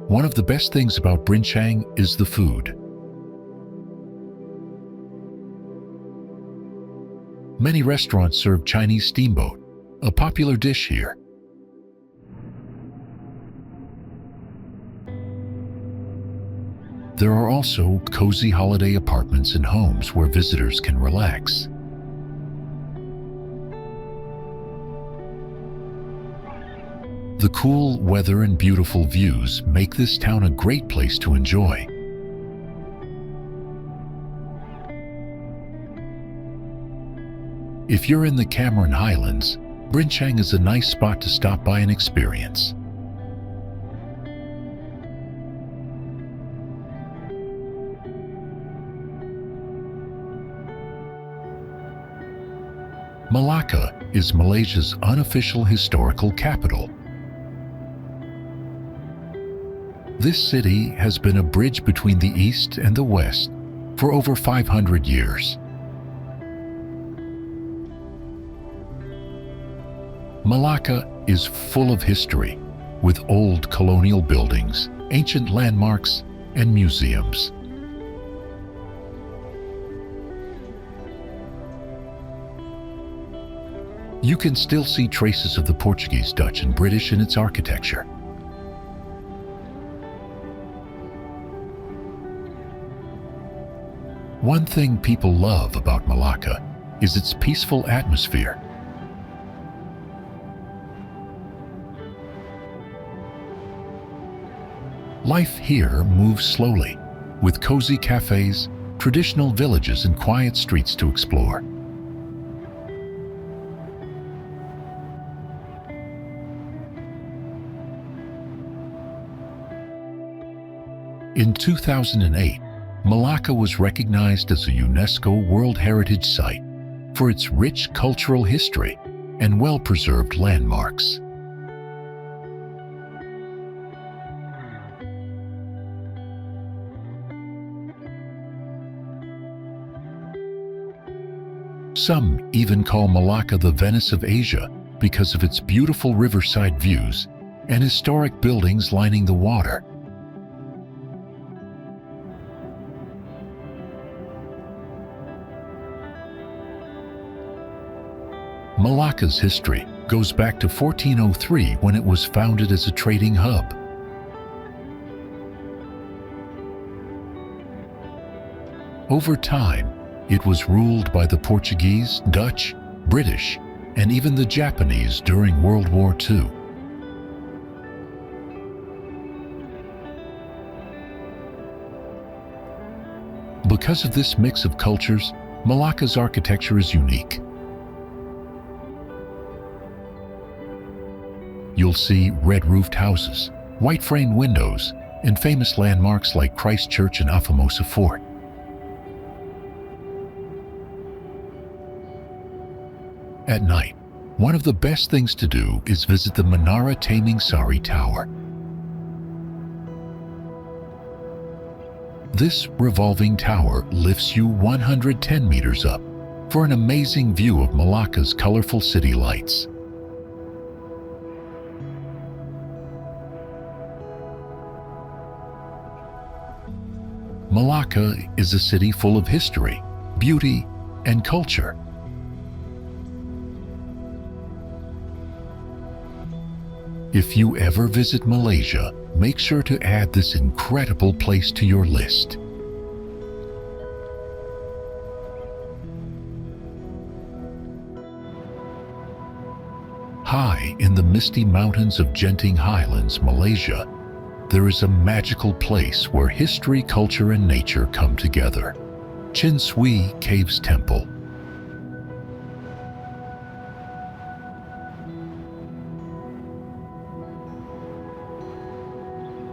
Speaker 1: One of the best things about Brincang is the food. Many restaurants serve Chinese steamboat, a popular dish here. There are also cozy holiday apartments and homes where visitors can relax. The cool weather and beautiful views make this town a great place to enjoy. If you're in the Cameron Highlands, Brincang is a nice spot to stop by and experience. Malacca is Malaysia's unofficial historical capital. This city has been a bridge between the East and the West for over 500 years. Malacca is full of history, with old colonial buildings, ancient landmarks, and museums. You can still see traces of the Portuguese, Dutch, and British in its architecture. One thing people love about Malacca is its peaceful atmosphere. Life here moves slowly, with cozy cafes, traditional villages, and quiet streets to explore. In 2008, Malacca was recognized as a UNESCO World Heritage Site for its rich cultural history and well-preserved landmarks. Some even call Malacca the Venice of Asia because of its beautiful riverside views and historic buildings lining the water. Malacca's history goes back to 1403 when it was founded as a trading hub. Over time, it was ruled by the Portuguese, Dutch, British, and even the Japanese during World War II. Because of this mix of cultures, Malacca's architecture is unique. You'll see red-roofed houses, white-framed windows, and famous landmarks like Christ Church and Afamosa Fort. At night, one of the best things to do is visit the Menara Taming Sari Tower. This revolving tower lifts you 110 meters up for an amazing view of Malacca's colorful city lights. Malacca is a city full of history, beauty, and culture. If you ever visit Malaysia, make sure to add this incredible place to your list. High in the misty mountains of Genting Highlands, Malaysia, there is a magical place where history, culture, and nature come together. Chin Swee Caves Temple.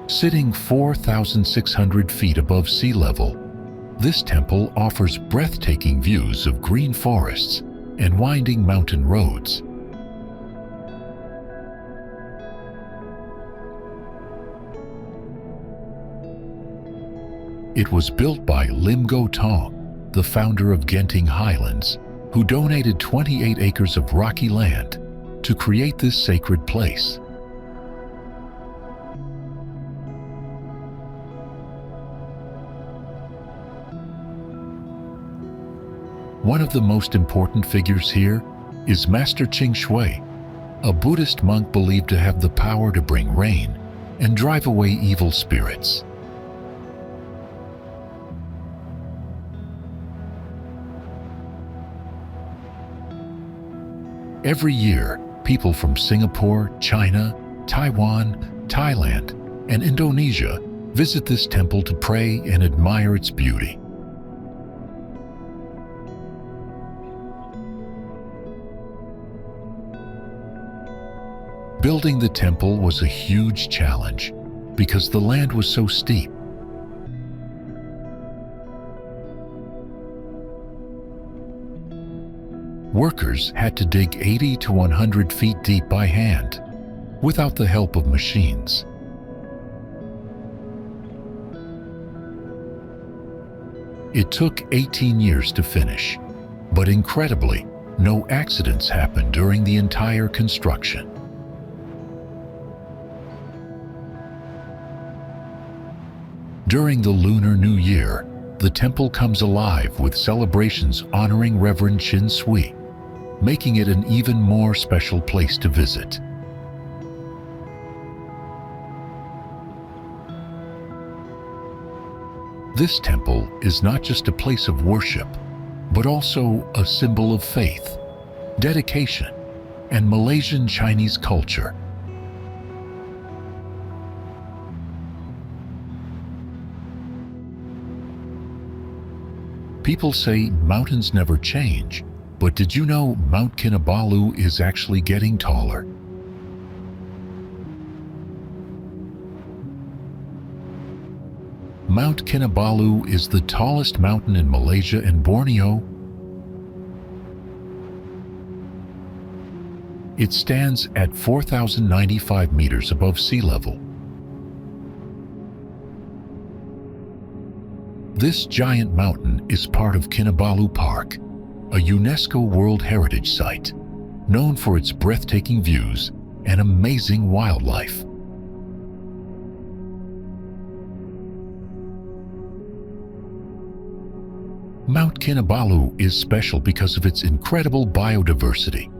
Speaker 1: Sitting 4,600 feet above sea level, this temple offers breathtaking views of green forests and winding mountain roads. It was built by Lim Go Tong, the founder of Genting Highlands, who donated 28 acres of rocky land to create this sacred place. One of the most important figures here is Master Ching Shui, a Buddhist monk believed to have the power to bring rain and drive away evil spirits. Every year, people from Singapore, China, Taiwan, Thailand, and Indonesia visit this temple to pray and admire its beauty. Building the temple was a huge challenge because the land was so steep. Workers had to dig 80 to 100 feet deep by hand, without the help of machines. It took 18 years to finish, but incredibly, no accidents happened during the entire construction. During the Lunar New Year, the temple comes alive with celebrations honoring Reverend Chin Sui, making it an even more special place to visit. This temple is not just a place of worship, but also a symbol of faith, dedication, and Malaysian Chinese culture. People say mountains never change, but did you know Mount Kinabalu is actually getting taller? Mount Kinabalu is the tallest mountain in Malaysia and Borneo. It stands at 4,095 meters above sea level. This giant mountain is part of Kinabalu Park, a UNESCO World Heritage Site, known for its breathtaking views and amazing wildlife. Mount Kinabalu is special because of its incredible biodiversity.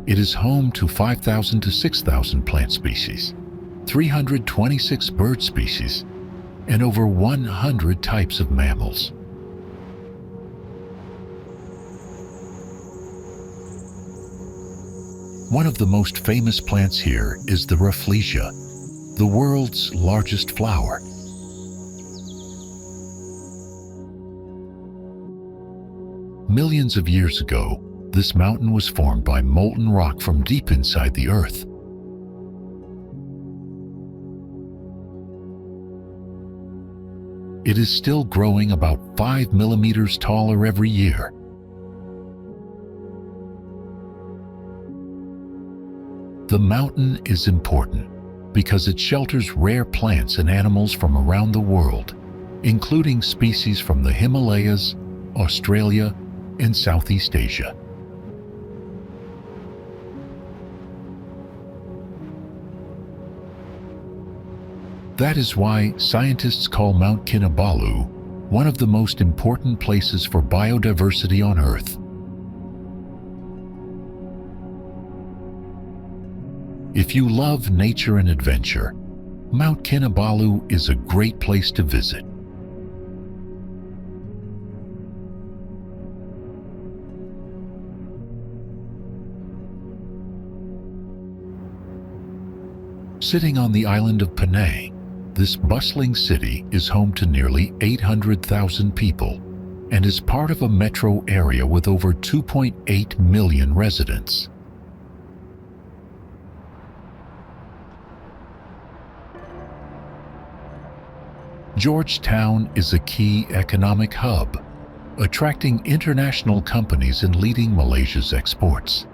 Speaker 1: It is home to 5,000 to 6,000 plant species, 326 bird species, and over 100 types of mammals. One of the most famous plants here is the Rafflesia, the world's largest flower. Millions of years ago, this mountain was formed by molten rock from deep inside the earth. It is still growing about 5 millimeters taller every year. The mountain is important because it shelters rare plants and animals from around the world, including species from the Himalayas, Australia, and Southeast Asia. That is why scientists call Mount Kinabalu one of the most important places for biodiversity on Earth. If you love nature and adventure, Mount Kinabalu is a great place to visit. Sitting on the island of Panay, this bustling city is home to nearly 800,000 people and is part of a metro area with over 2.8 million residents. Georgetown is a key economic hub, attracting international companies and leading Malaysia's exports.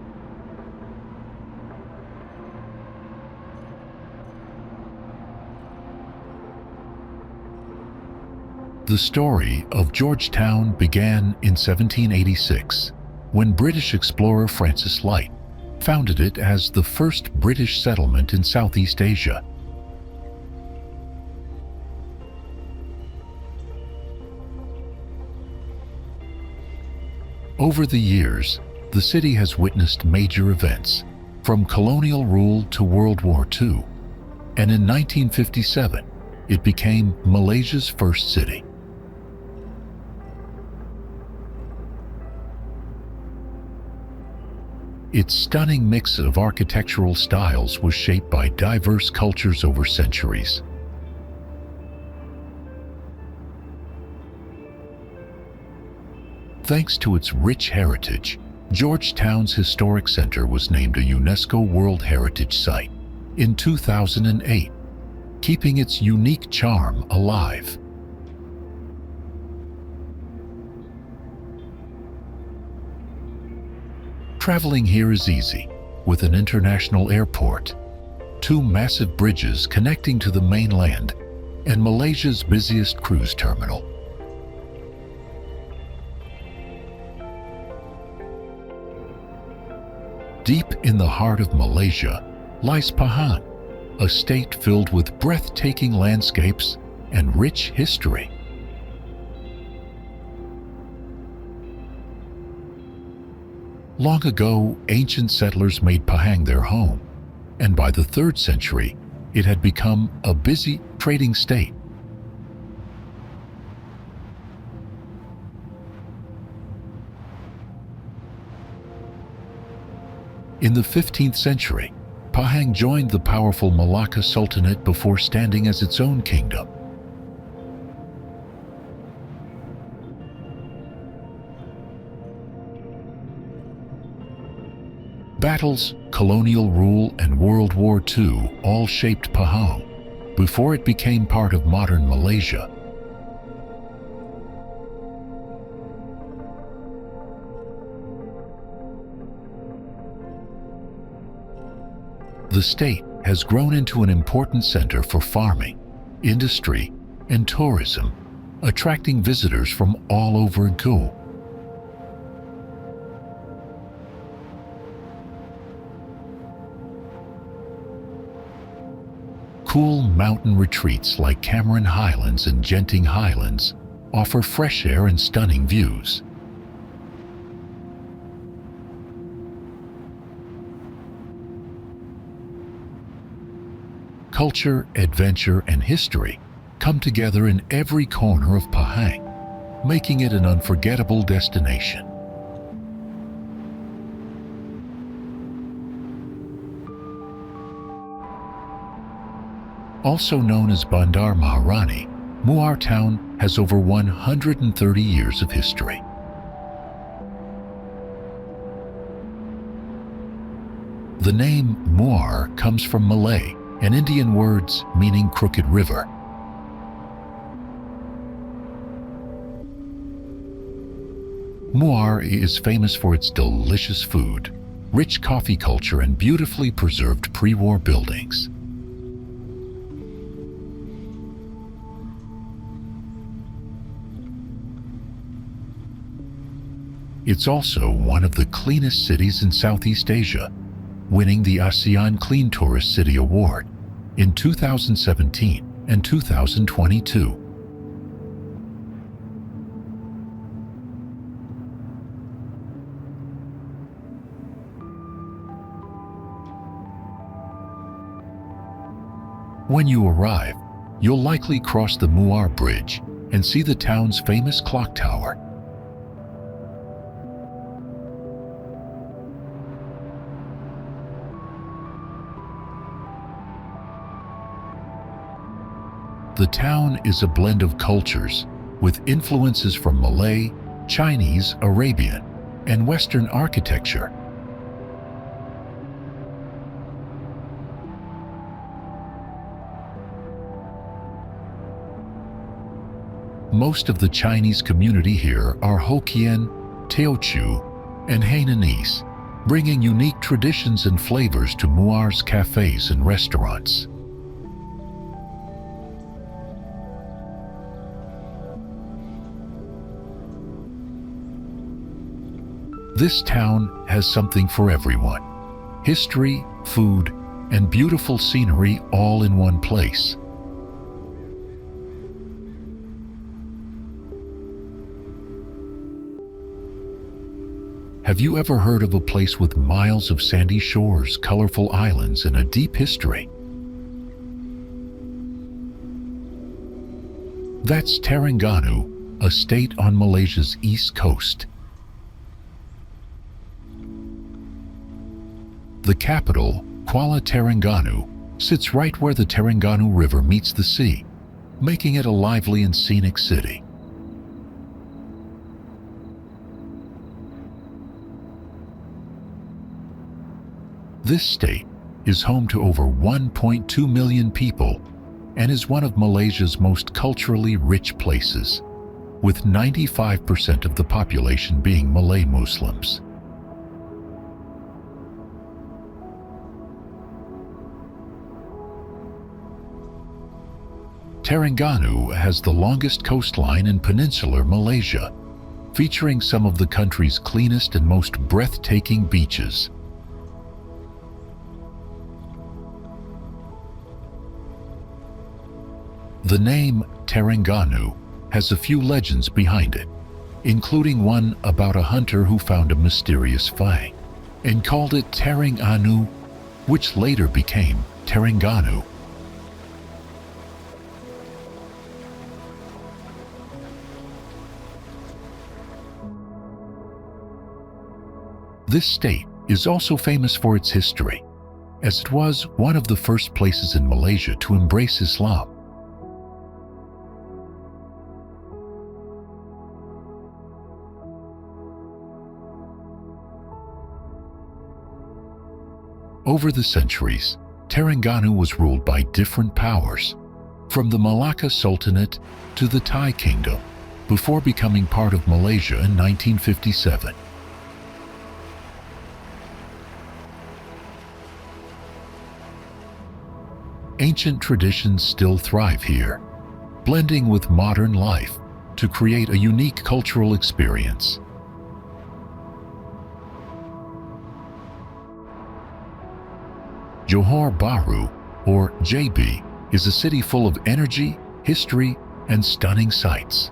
Speaker 1: The story of Georgetown began in 1786, when British explorer Francis Light founded it as the first British settlement in Southeast Asia. Over the years, the city has witnessed major events, from colonial rule to World War II, and in 1957, it became Malaysia's first city. Its stunning mix of architectural styles was shaped by diverse cultures over centuries. Thanks to its rich heritage, Georgetown's historic center was named a UNESCO World Heritage Site in 2008, keeping its unique charm alive. Traveling here is easy, with an international airport, 2 massive bridges connecting to the mainland, and Malaysia's busiest cruise terminal. Deep in the heart of Malaysia lies Pahang, a state filled with breathtaking landscapes and rich history. Long ago, ancient settlers made Pahang their home, and by the 3rd century, it had become a busy trading state. In the 15th century, Pahang joined the powerful Malacca Sultanate before standing as its own kingdom. Battles, colonial rule, and World War II all shaped Pahang before it became part of modern Malaysia. The state has grown into an important center for farming, industry, and tourism, attracting visitors from all over Go. Cool mountain retreats like Cameron Highlands and Genting Highlands offer fresh air and stunning views. Culture, adventure, and history come together in every corner of Pahang, making it an unforgettable destination. Also known as Bandar Maharani, Muar town has over 130 years of history. The name Muar comes from Malay and Indian words meaning crooked river. Muar is famous for its delicious food, rich coffee culture, and beautifully preserved pre-war buildings. It's also one of the cleanest cities in Southeast Asia, winning the ASEAN Clean Tourist City Award in 2017 and 2022. When you arrive, you'll likely cross the Muar Bridge and see the town's famous clock tower. The town is a blend of cultures, with influences from Malay, Chinese, Arabian, and Western architecture. Most of the Chinese community here are Hokkien, Teochew, and Hainanese, bringing unique traditions and flavors to Muar's cafes and restaurants. This town has something for everyone: history, food, and beautiful scenery all in one place. Have you ever heard of a place with miles of sandy shores, colorful islands, and a deep history? That's Terengganu, a state on Malaysia's east coast. The capital, Kuala Terengganu, sits right where the Terengganu River meets the sea, making it a lively and scenic city. This state is home to over 1.2 million people and is one of Malaysia's most culturally rich places, with 95% of the population being Malay Muslims. Terengganu has the longest coastline in peninsular Malaysia, featuring some of the country's cleanest and most breathtaking beaches. The name Terengganu has a few legends behind it, including one about a hunter who found a mysterious fang and called it Terengganu, which later became Terengganu. This state is also famous for its history, as it was one of the first places in Malaysia to embrace Islam. Over the centuries, Terengganu was ruled by different powers, from the Malacca Sultanate to the Thai Kingdom, before becoming part of Malaysia in 1957. Ancient traditions still thrive here, blending with modern life to create a unique cultural experience. Johor Bahru, or JB, is a city full of energy, history, and stunning sights.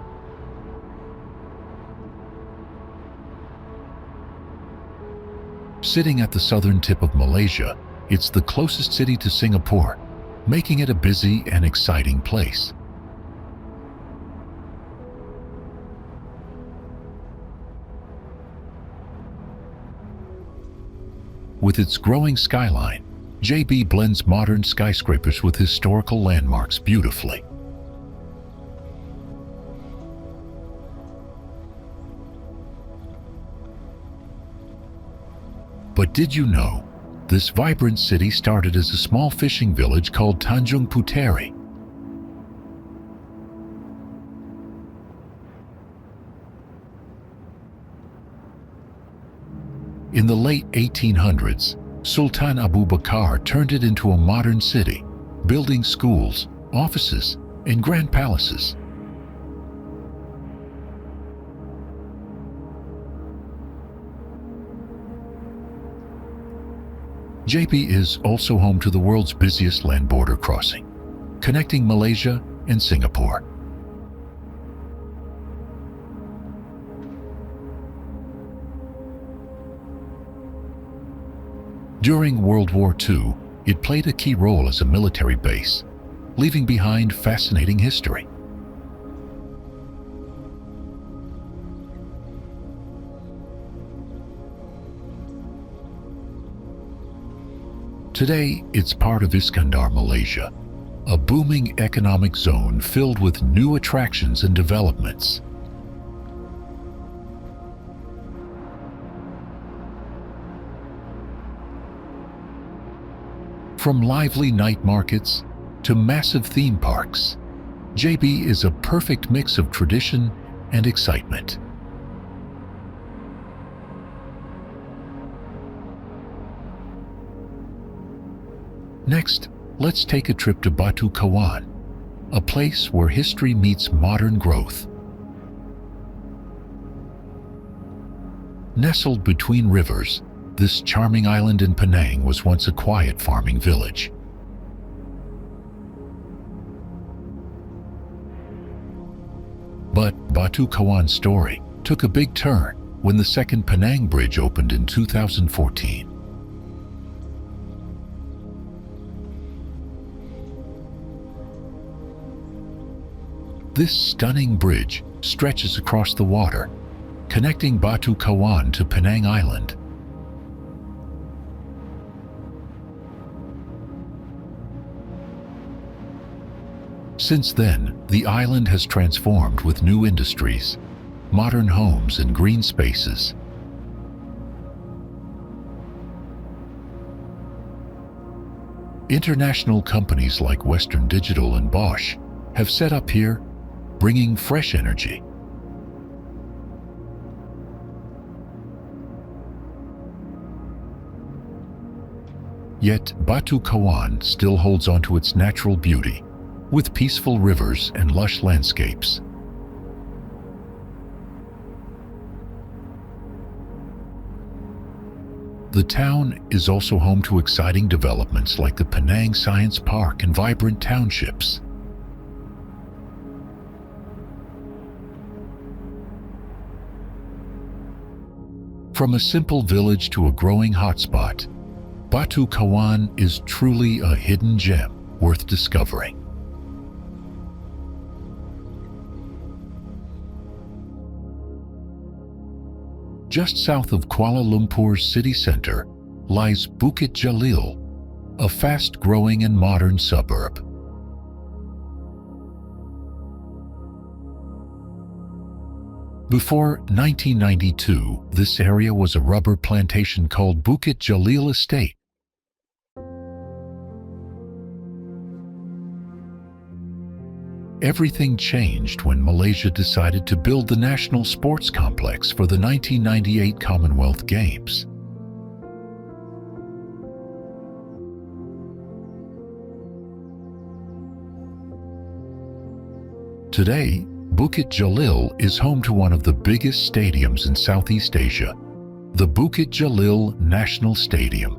Speaker 1: Sitting at the southern tip of Malaysia, it's the closest city to Singapore, making it a busy and exciting place. With its growing skyline, JB blends modern skyscrapers with historical landmarks beautifully. But did you know, this vibrant city started as a small fishing village called Tanjung Puteri. In the late 1800s, Sultan Abu Bakar turned it into a modern city, building schools, offices, and grand palaces. JB is also home to the world's busiest land border crossing, connecting Malaysia and Singapore. During World War II, it played a key role as a military base, leaving behind fascinating history. Today, it's part of Iskandar, Malaysia, a booming economic zone filled with new attractions and developments. From lively night markets to massive theme parks, JB is a perfect mix of tradition and excitement. Next, let's take a trip to Batu Kawan, a place where history meets modern growth. Nestled between rivers, this charming island in Penang was once a quiet farming village. But Batu Kawan's story took a big turn when the second Penang Bridge opened in 2014. This stunning bridge stretches across the water, connecting Batu Kawan to Penang Island. Since then, the island has transformed with new industries, modern homes, and green spaces. International companies like Western Digital and Bosch have set up here, bringing fresh energy. Yet Batu Kawan still holds on to its natural beauty, with peaceful rivers and lush landscapes. The town is also home to exciting developments like the Penang Science Park and vibrant townships. From a simple village to a growing hotspot, Batu Kawan is truly a hidden gem worth discovering. Just south of Kuala Lumpur's city center lies Bukit Jalil, a fast-growing and modern suburb. Before 1992, this area was a rubber plantation called Bukit Jalil Estate. Everything changed when Malaysia decided to build the national sports complex for the 1998 Commonwealth Games. Today, Bukit Jalil is home to one of the biggest stadiums in Southeast Asia, the Bukit Jalil National Stadium.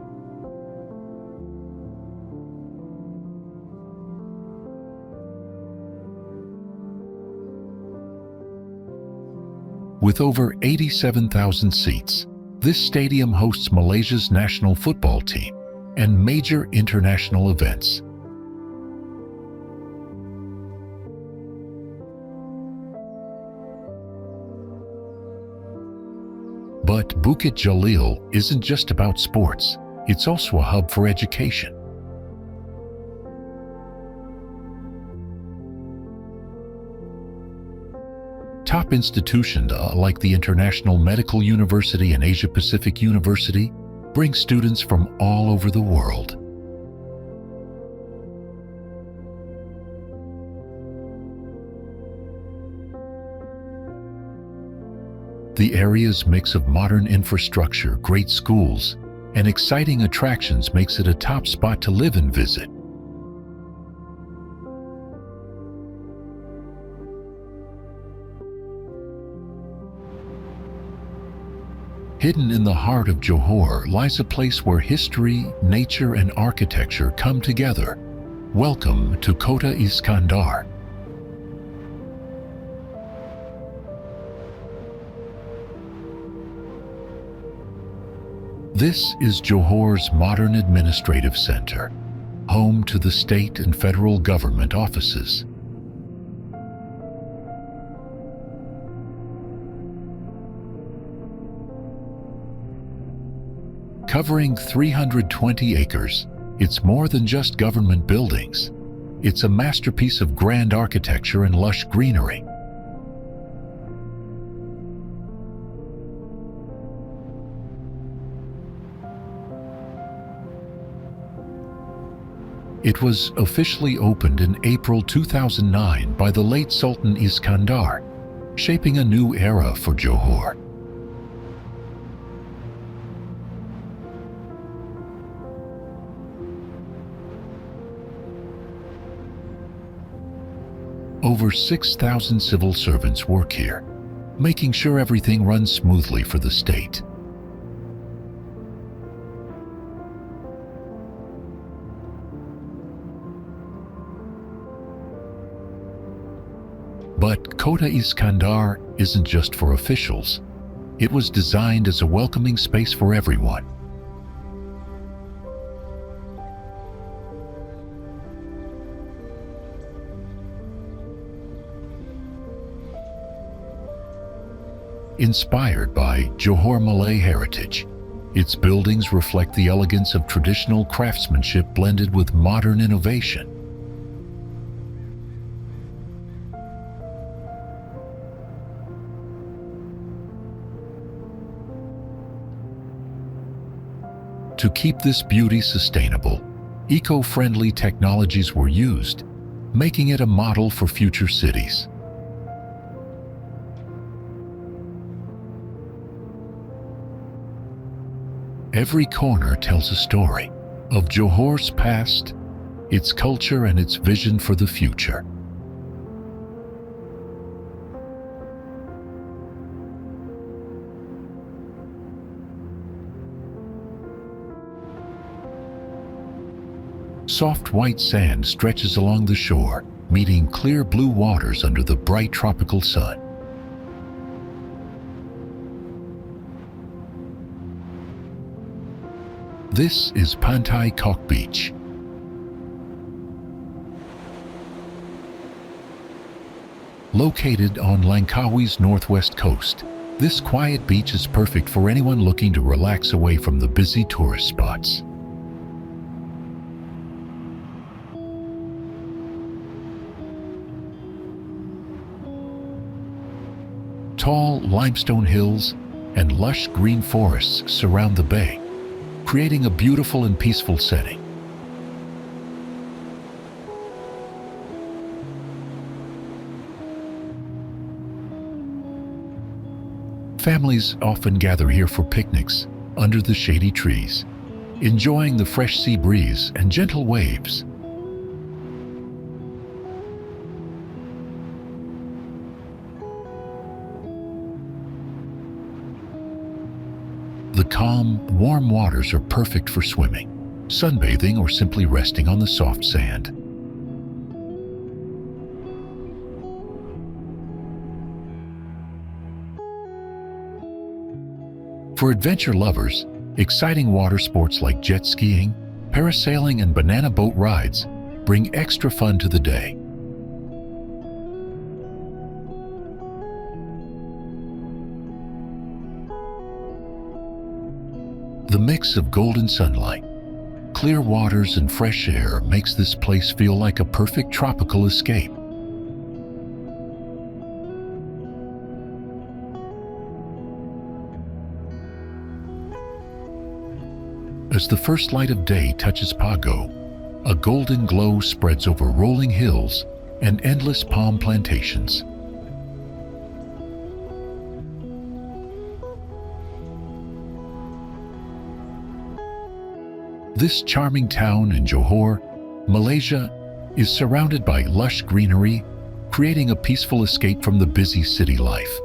Speaker 1: With over 87,000 seats, this stadium hosts Malaysia's national football team and major international events. But Bukit Jalil isn't just about sports, it's also a hub for education. Top institutions like the International Medical University and Asia Pacific University bring students from all over the world. The area's mix of modern infrastructure, great schools, and exciting attractions makes it a top spot to live and visit. Hidden in the heart of Johor lies a place where history, nature, and architecture come together. Welcome to Kota Iskandar. This is Johor's modern administrative center, home to the state and federal government offices. Covering 320 acres, it's more than just government buildings. It's a masterpiece of grand architecture and lush greenery. It was officially opened in April 2009 by the late Sultan Iskandar, shaping a new era for Johor. Over 6,000 civil servants work here, making sure everything runs smoothly for the state. But Kota Iskandar isn't just for officials. It was designed as a welcoming space for everyone. Inspired by Johor Malay heritage, its buildings reflect the elegance of traditional craftsmanship blended with modern innovation. To keep this beauty sustainable, eco-friendly technologies were used, making it a model for future cities. Every corner tells a story of Johor's past its culture, and its vision for the future. Soft white sand stretches along the shore, meeting clear blue waters under the bright tropical sun. This is Pantai Kok Beach. Located on Langkawi's northwest coast, this quiet beach is perfect for anyone looking to relax away from the busy tourist spots. Tall limestone hills and lush green forests surround the bay, creating a beautiful and peaceful setting. Families often gather here for picnics under the shady trees, enjoying the fresh sea breeze and gentle waves. The calm, warm waters are perfect for swimming, sunbathing, or simply resting on the soft sand. For adventure lovers, exciting water sports like jet skiing, parasailing, and banana boat rides bring extra fun to the day. The mix of golden sunlight, clear waters, and fresh air makes this place feel like a perfect tropical escape. As the first light of day touches Pago, a golden glow spreads over rolling hills and endless palm plantations. This charming town in Johor, Malaysia, is surrounded by lush greenery, creating a peaceful escape from the busy city life.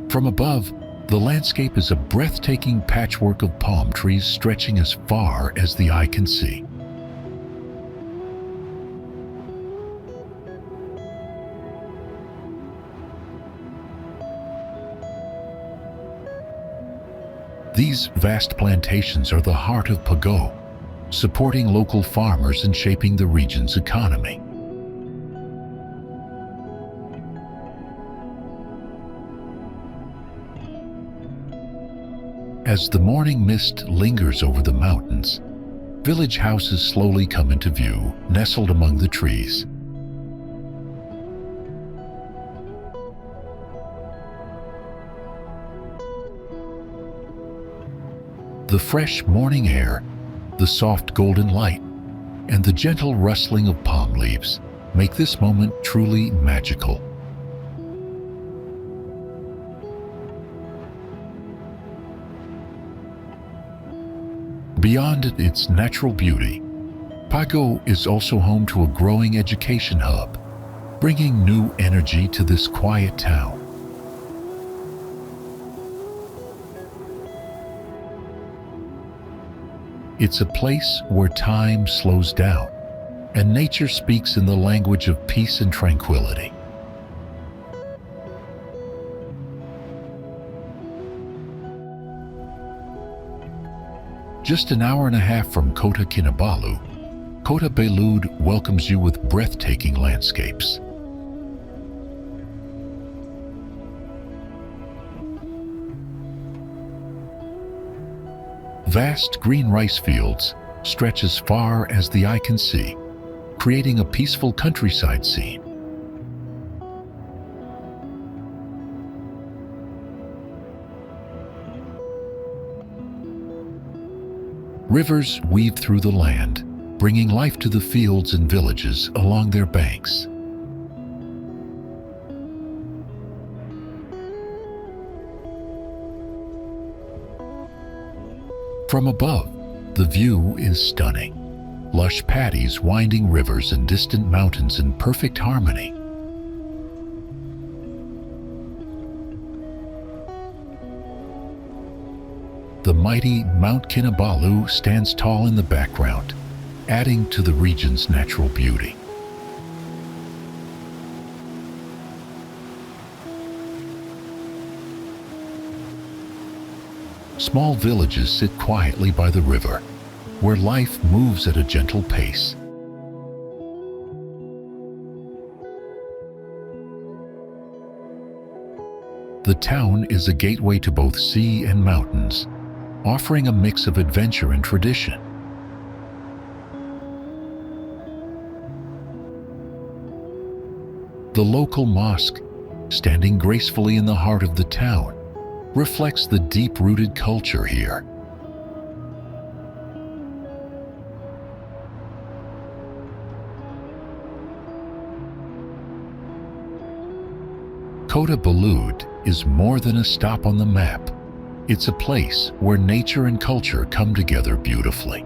Speaker 1: From above, the landscape is a breathtaking patchwork of palm trees stretching as far as the eye can see. These vast plantations are the heart of Pago, supporting local farmers and shaping the region's economy. As the morning mist lingers over the mountains, village houses slowly come into view, nestled among the trees. The fresh morning air, the soft golden light, and the gentle rustling of palm leaves make this moment truly magical. Beyond its natural beauty, Pago is also home to a growing education hub, bringing new energy to this quiet town. It's a place where time slows down and nature speaks in the language of peace and tranquility. Just an hour and a half from Kota Kinabalu, Kota Belud welcomes you with breathtaking landscapes. Vast green rice fields stretch as far as the eye can see, creating a peaceful countryside scene. Rivers weave through the land, bringing life to the fields and villages along their banks. From above, the view is stunning. Lush paddies, winding rivers, and distant mountains in perfect harmony. The mighty Mount Kinabalu stands tall in the background, adding to the region's natural beauty. Small villages sit quietly by the river, where life moves at a gentle pace. The town is a gateway to both sea and mountains, offering a mix of adventure and tradition. The local mosque, standing gracefully in the heart of the town, reflects the deep-rooted culture here. Kota Belud is more than a stop on the map. It's a place where nature and culture come together beautifully.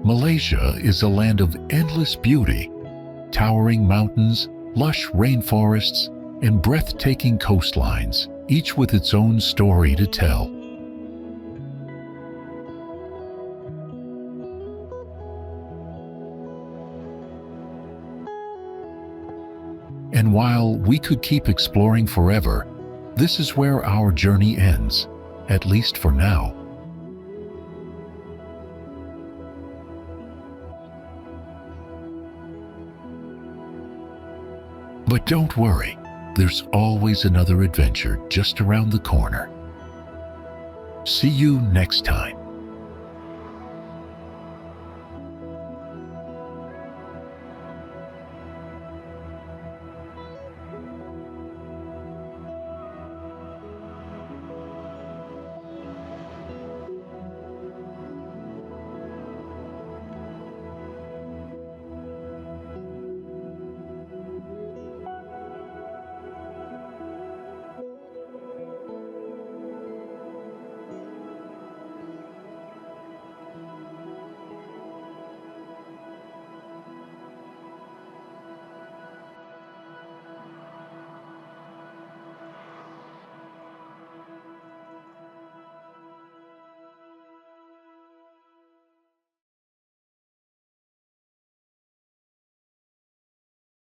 Speaker 1: Malaysia is a land of endless beauty, towering mountains, lush rainforests, and breathtaking coastlines, each with its own story to tell. And while we could keep exploring forever, this is where our journey ends, at least for now. But don't worry, there's always another adventure just around the corner. See you next time.